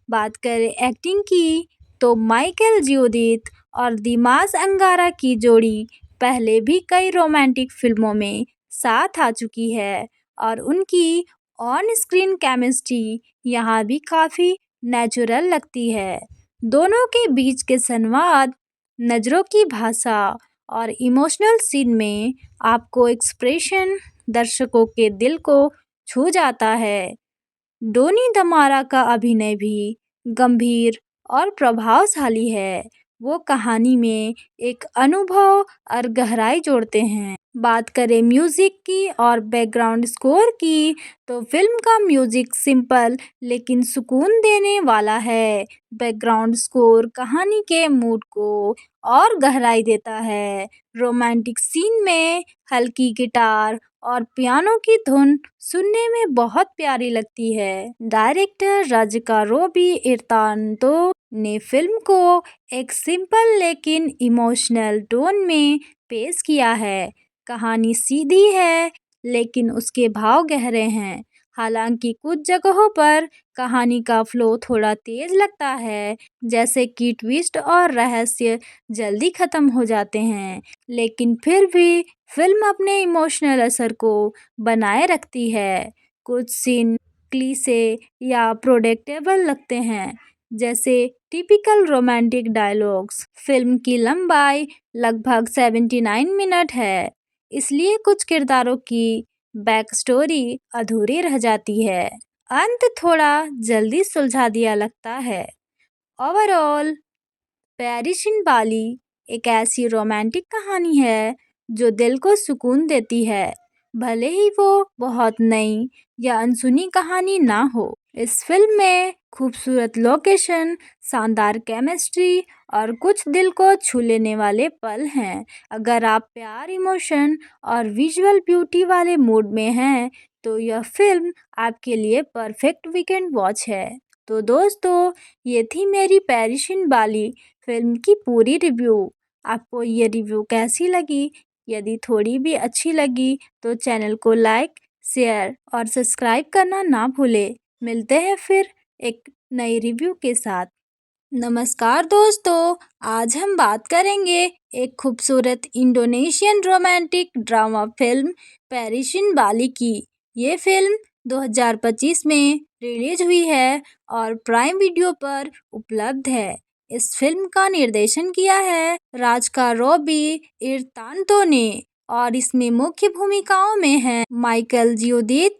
S1: बात करें एक्टिंग की तो माइकल जियोदित और दिमाग अंगारा की जोड़ी पहले भी कई रोमांटिक फिल्मों में साथ आ चुकी है और उनकी ऑन स्क्रीन केमिस्ट्री यहाँ भी काफ़ी नेचुरल लगती है। दोनों के बीच के संवाद, नज़रों की भाषा और इमोशनल सीन में आपको एक्सप्रेशन दर्शकों के दिल को छू जाता है। डोनी धमारा का अभिनय भी गंभीर और प्रभावशाली है। वो कहानी में एक अनुभव और गहराई जोड़ते हैं। बात करें म्यूजिक की और बैकग्राउंड स्कोर की, तो फिल्म का म्यूजिक सिंपल लेकिन सुकून देने वाला है। बैकग्राउंड स्कोर कहानी के मूड को और गहराई देता है। रोमांटिक सीन में हल्की गिटार और पियानो की धुन सुनने में बहुत प्यारी लगती है। डायरेक्टर राजिका रोबी इर्तांतो ने फिल्म को एक सिंपल लेकिन इमोशनल टोन में पेश किया है। कहानी सीधी है लेकिन उसके भाव गहरे हैं। हालांकि कुछ जगहों पर कहानी का फ्लो थोड़ा तेज लगता है, जैसे कि ट्विस्ट और रहस्य जल्दी खत्म हो जाते हैं, लेकिन फिर भी फिल्म अपने इमोशनल असर को बनाए रखती है। कुछ सीन क्लीशे या प्रोडेक्टेबल लगते हैं, जैसे टिपिकल रोमांटिक डायलॉग्स। फिल्म की लंबाई लगभग 79 मिनट है, इसलिए कुछ किरदारों की बैक स्टोरी अधूरी रह जाती है। अंत थोड़ा जल्दी सुलझा दिया लगता है। ओवरऑल पेरिस इन बाली एक ऐसी रोमांटिक कहानी है जो दिल को सुकून देती है, भले ही वो बहुत नई या अनसुनी कहानी ना हो। इस फिल्म में खूबसूरत लोकेशन, शानदार केमिस्ट्री और कुछ दिल को छू लेने वाले पल हैं। अगर आप प्यार, इमोशन और विजुअल ब्यूटी वाले मूड में हैं, तो यह फिल्म आपके लिए परफेक्ट वीकेंड वॉच है। तो दोस्तों, ये थी मेरी पेरिस इन बाली फिल्म की पूरी रिव्यू। आपको ये रिव्यू कैसी लगी? यदि थोड़ी भी अच्छी लगी तो चैनल को लाइक, शेयर और सब्सक्राइब करना ना भूलें। मिलते हैं फिर एक नई रिव्यू के साथ। नमस्कार दोस्तों, आज हम बात करेंगे एक खूबसूरत Indonesian romantic drama film Paris in Bali की। ये फिल्म 2025 में रिलीज हुई है और प्राइम वीडियो पर उपलब्ध है। इस फिल्म का निर्देशन किया है राजिका रोबी इर्तांतो ने और इसमें मुख्य भूमिकाओं में हैं माइकल जियोदित,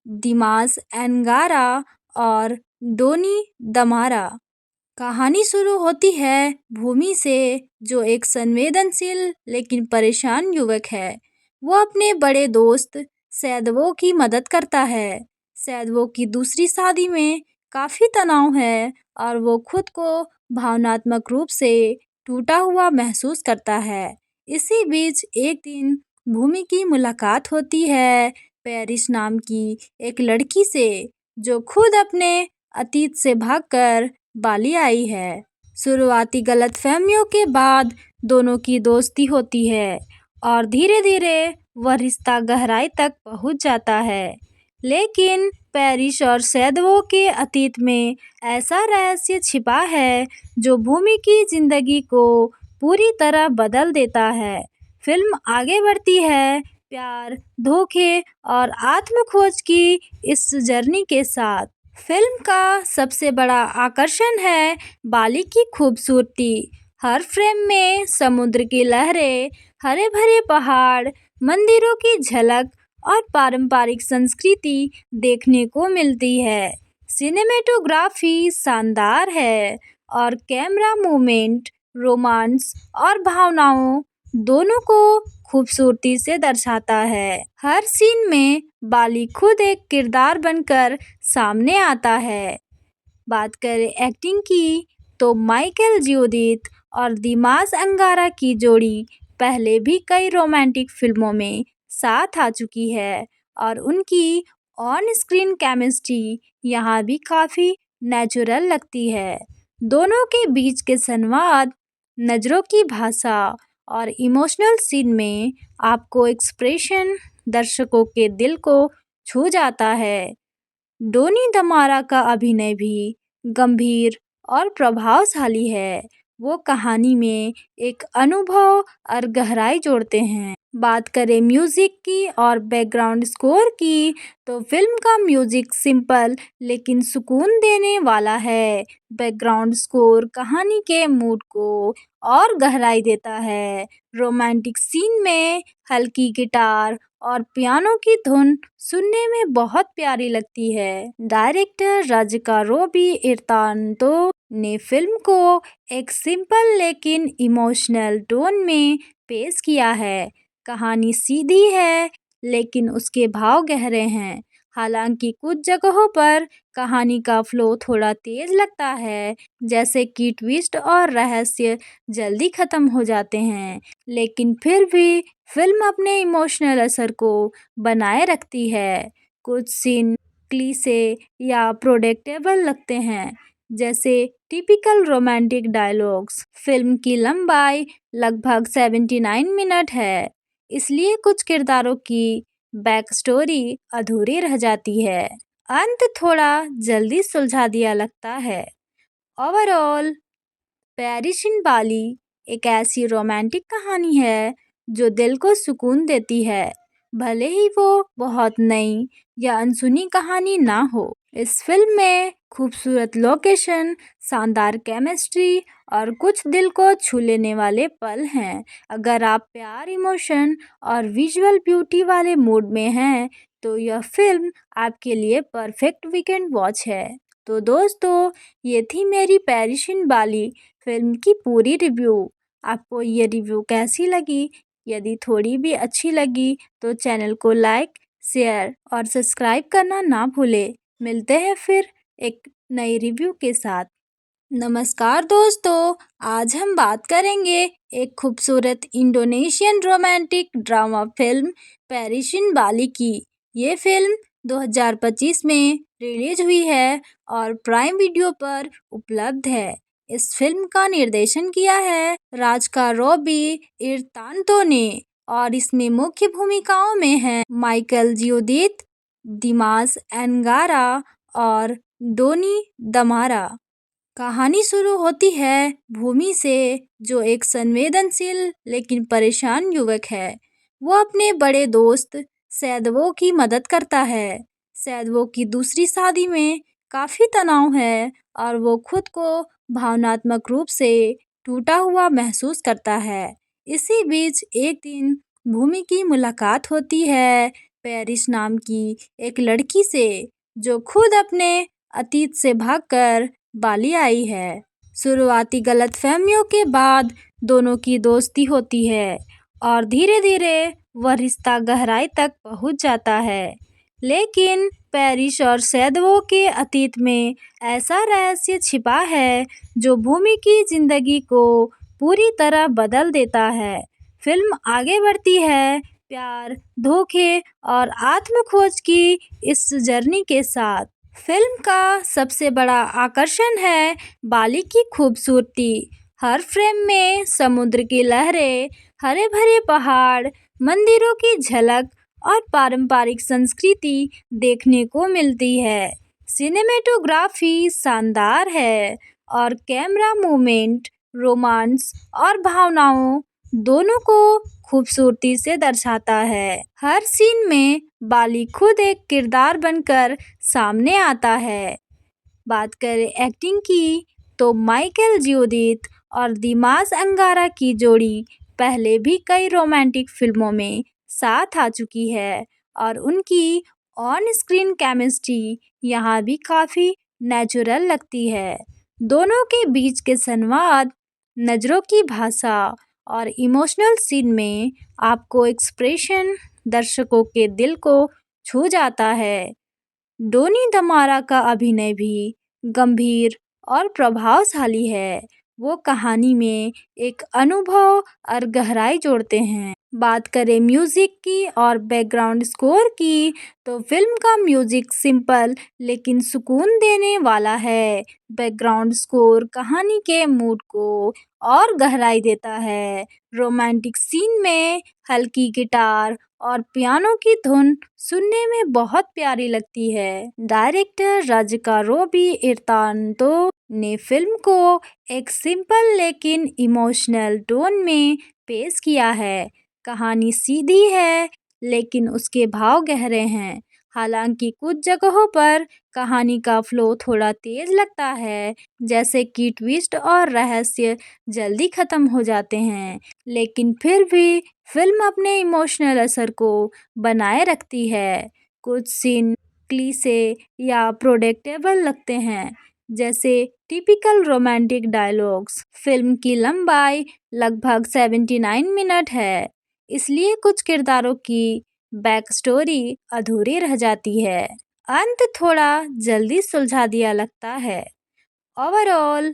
S1: दिमास एनगारा और डोनी दमारा। कहानी शुरू होती है भूमि से, जो एक संवेदनशील लेकिन परेशान युवक है। वो अपने बड़े दोस्त सैदवो की मदद करता है। सैदवो की दूसरी शादी में काफ़ी तनाव है और वो खुद को भावनात्मक रूप से टूटा हुआ महसूस करता है। इसी बीच एक दिन भूमि की मुलाकात होती है पेरिस नाम की एक लड़की से, जो खुद अपने अतीत से भागकर बाली आई है। शुरुआती गलतफहमियों के बाद दोनों की दोस्ती होती है और धीरे धीरे वह रिश्ता गहराई तक पहुंच जाता है। लेकिन पेरिस और सैदवो के अतीत में ऐसा रहस्य छिपा है जो भूमि की जिंदगी को पूरी तरह बदल देता है। फिल्म आगे बढ़ती है प्यार, धोखे और आत्मखोज की इस जर्नी के साथ। फिल्म का सबसे बड़ा आकर्षण है बाली की खूबसूरती। हर फ्रेम में समुद्र की लहरें, हरे भरे पहाड़, मंदिरों की झलक और पारंपरिक संस्कृति देखने को मिलती है। सिनेमेटोग्राफी शानदार है और कैमरा मूवमेंट रोमांस और भावनाओं दोनों को खूबसूरती से दर्शाता है। हर सीन में बाली खुद एक किरदार बनकर सामने आता है। बात करें एक्टिंग की, तो माइकल जियोदित और दिमास अंगारा की जोड़ी पहले भी कई रोमांटिक फिल्मों में साथ आ चुकी है और उनकी ऑन स्क्रीन केमिस्ट्री यहाँ भी काफ़ी नेचुरल लगती है। दोनों के बीच के संवाद, नज़रों की भाषा और इमोशनल सीन में आपको एक्सप्रेशन दर्शकों के दिल को छू जाता है। डोनी धमारा का अभिनय भी गंभीर और प्रभावशाली है। वो कहानी में एक अनुभव और गहराई जोड़ते हैं। बात करें म्यूजिक की और बैकग्राउंड स्कोर की, तो फिल्म का म्यूजिक सिंपल लेकिन सुकून देने वाला है। बैकग्राउंड स्कोर कहानी के मूड को और गहराई देता है। रोमांटिक सीन में हल्की गिटार और पियानो की धुन सुनने में बहुत प्यारी लगती है। डायरेक्टर राजिका रोबी इर्तांतो ने फिल्म को एक सिंपल लेकिन इमोशनल टोन में पेश किया है। कहानी सीधी है लेकिन उसके भाव गहरे हैं। हालांकि कुछ जगहों पर कहानी का फ्लो थोड़ा तेज लगता है, जैसे कि ट्विस्ट और रहस्य जल्दी खत्म हो जाते हैं, लेकिन फिर भी फिल्म अपने इमोशनल असर को बनाए रखती है। कुछ सीन क्लीशे या प्रोडेक्टेबल लगते हैं, जैसे टिपिकल रोमांटिक डायलॉग्स। फिल्म की लंबाई लगभग 79 मिनट है, इसलिए कुछ किरदारों की बैक स्टोरी अधूरी रह जाती है। अंत थोड़ा जल्दी सुलझा दिया लगता है। ओवरऑल पेरिस इन बाली एक ऐसी रोमांटिक कहानी है जो दिल को सुकून देती है, भले ही वो बहुत नई या अनसुनी कहानी ना हो। इस फिल्म में खूबसूरत लोकेशन, शानदार केमिस्ट्री और कुछ दिल को छू लेने वाले पल हैं। अगर आप प्यार, इमोशन और विजुअल ब्यूटी वाले मूड में हैं, तो यह फिल्म आपके लिए परफेक्ट वीकेंड वॉच है। तो दोस्तों, ये थी मेरी पेरिस इन बाली फिल्म की पूरी रिव्यू। आपको ये रिव्यू कैसी लगी? यदि थोड़ी भी अच्छी लगी तो चैनल को लाइक, शेयर और सब्सक्राइब करना ना भूलें। मिलते हैं फिर एक नई रिव्यू के साथ। नमस्कार दोस्तों, आज हम बात करेंगे एक खूबसूरत Indonesian romantic drama film Paris in Bali की। ये फिल्म 2025 में रिलीज हुई है और प्राइम वीडियो पर उपलब्ध है। इस फिल्म का निर्देशन किया है राजिका रोबी इर्तांतो ने और इसमें मुख्य भूमिकाओं में हैं माइकल जियोदित, दिमास एनगारा और डोनी दमारा। कहानी शुरू होती है भूमि से, जो एक संवेदनशील लेकिन परेशान युवक है। वो अपने बड़े दोस्त सैदवो की मदद करता है। सैदवो की दूसरी शादी में काफ़ी तनाव है और वो खुद को भावनात्मक रूप से टूटा हुआ महसूस करता है। इसी बीच एक दिन भूमि की मुलाकात होती है पेरिस नाम की एक लड़की से, जो खुद अपने अतीत से भागकर बाली आई है। शुरुआती गलतफहमियों के बाद दोनों की दोस्ती होती है और धीरे धीरे वह रिश्ता गहराई तक पहुंच जाता है। लेकिन पेरिस और सैदवो के अतीत में ऐसा रहस्य छिपा है जो भूमि की जिंदगी को पूरी तरह बदल देता है। फिल्म आगे बढ़ती है प्यार, धोखे और आत्मखोज की इस जर्नी के साथ। फिल्म का सबसे बड़ा आकर्षण है बाली की खूबसूरती। हर फ्रेम में समुद्र की लहरें, हरे भरे पहाड़, मंदिरों की झलक और पारंपरिक संस्कृति देखने को मिलती है। सिनेमेटोग्राफी शानदार है और कैमरा मूवमेंट रोमांस और भावनाओं दोनों को खूबसूरती से दर्शाता है। हर सीन में बाली खुद एक किरदार बनकर सामने आता है। बात करें एक्टिंग की, तो माइकल जियोदित और दिमास अंगारा की जोड़ी पहले भी कई रोमांटिक फिल्मों में साथ आ चुकी है और उनकी ऑन स्क्रीन केमिस्ट्री यहाँ भी काफ़ी नेचुरल लगती है। दोनों के बीच के संवाद, नज़रों की भाषा और इमोशनल सीन में आपको एक्सप्रेशन दर्शकों के दिल को छू जाता है। डोनी दमारा का अभिनय भी गंभीर और प्रभावशाली है। वो कहानी में एक अनुभव और गहराई जोड़ते हैं। बात करें म्यूजिक की और बैकग्राउंड स्कोर की, तो फिल्म का म्यूजिक सिंपल लेकिन सुकून देने वाला है। बैकग्राउंड स्कोर कहानी के मूड को और गहराई देता है। रोमांटिक सीन में हल्की गिटार और पियानो की धुन सुनने में बहुत प्यारी लगती है। डायरेक्टर राजिका रोबी इर्तांतो ने फिल्म को एक सिंपल लेकिन इमोशनल टोन में पेश किया है। कहानी सीधी है लेकिन उसके भाव गहरे हैं। हालांकि कुछ जगहों पर कहानी का फ्लो थोड़ा तेज लगता है, जैसे कि ट्विस्ट और रहस्य जल्दी खत्म हो जाते हैं, लेकिन फिर भी फिल्म अपने इमोशनल असर को बनाए रखती है। कुछ सीन क्लीशे या प्रोडिक्टेबल लगते हैं, जैसे टिपिकल रोमांटिक डायलॉग्स। फिल्म की लंबाई लगभग 79 मिनट है, इसलिए कुछ किरदारों की बैक स्टोरी अधूरी रह जाती है। अंत थोड़ा जल्दी सुलझा दिया लगता है। ओवरऑल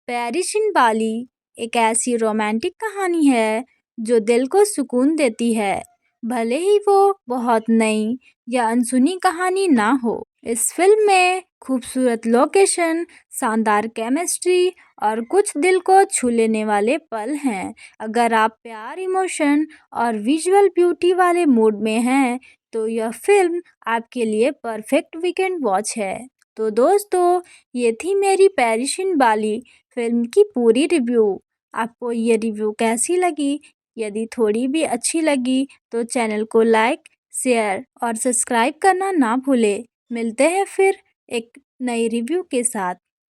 S1: पेरिस इन बाली एक ऐसी रोमांटिक कहानी है जो दिल को सुकून देती है, भले ही वो बहुत नई या अनसुनी कहानी ना हो। इस फिल्म में खूबसूरत लोकेशन, शानदार केमिस्ट्री और कुछ दिल को छू लेने वाले पल हैं। अगर आप प्यार, इमोशन और विजुअल ब्यूटी वाले मूड में हैं, तो यह फिल्म आपके लिए परफेक्ट वीकेंड वॉच है। तो दोस्तों, ये थी मेरी पेरिस इन बाली फिल्म की पूरी रिव्यू। आपको ये रिव्यू कैसी लगी? यदि थोड़ी भी अच्छी लगी तो चैनल को लाइक, शेयर और सब्सक्राइब करना ना भूलें। मिलते हैं फिर एक नई रिव्यू के साथ।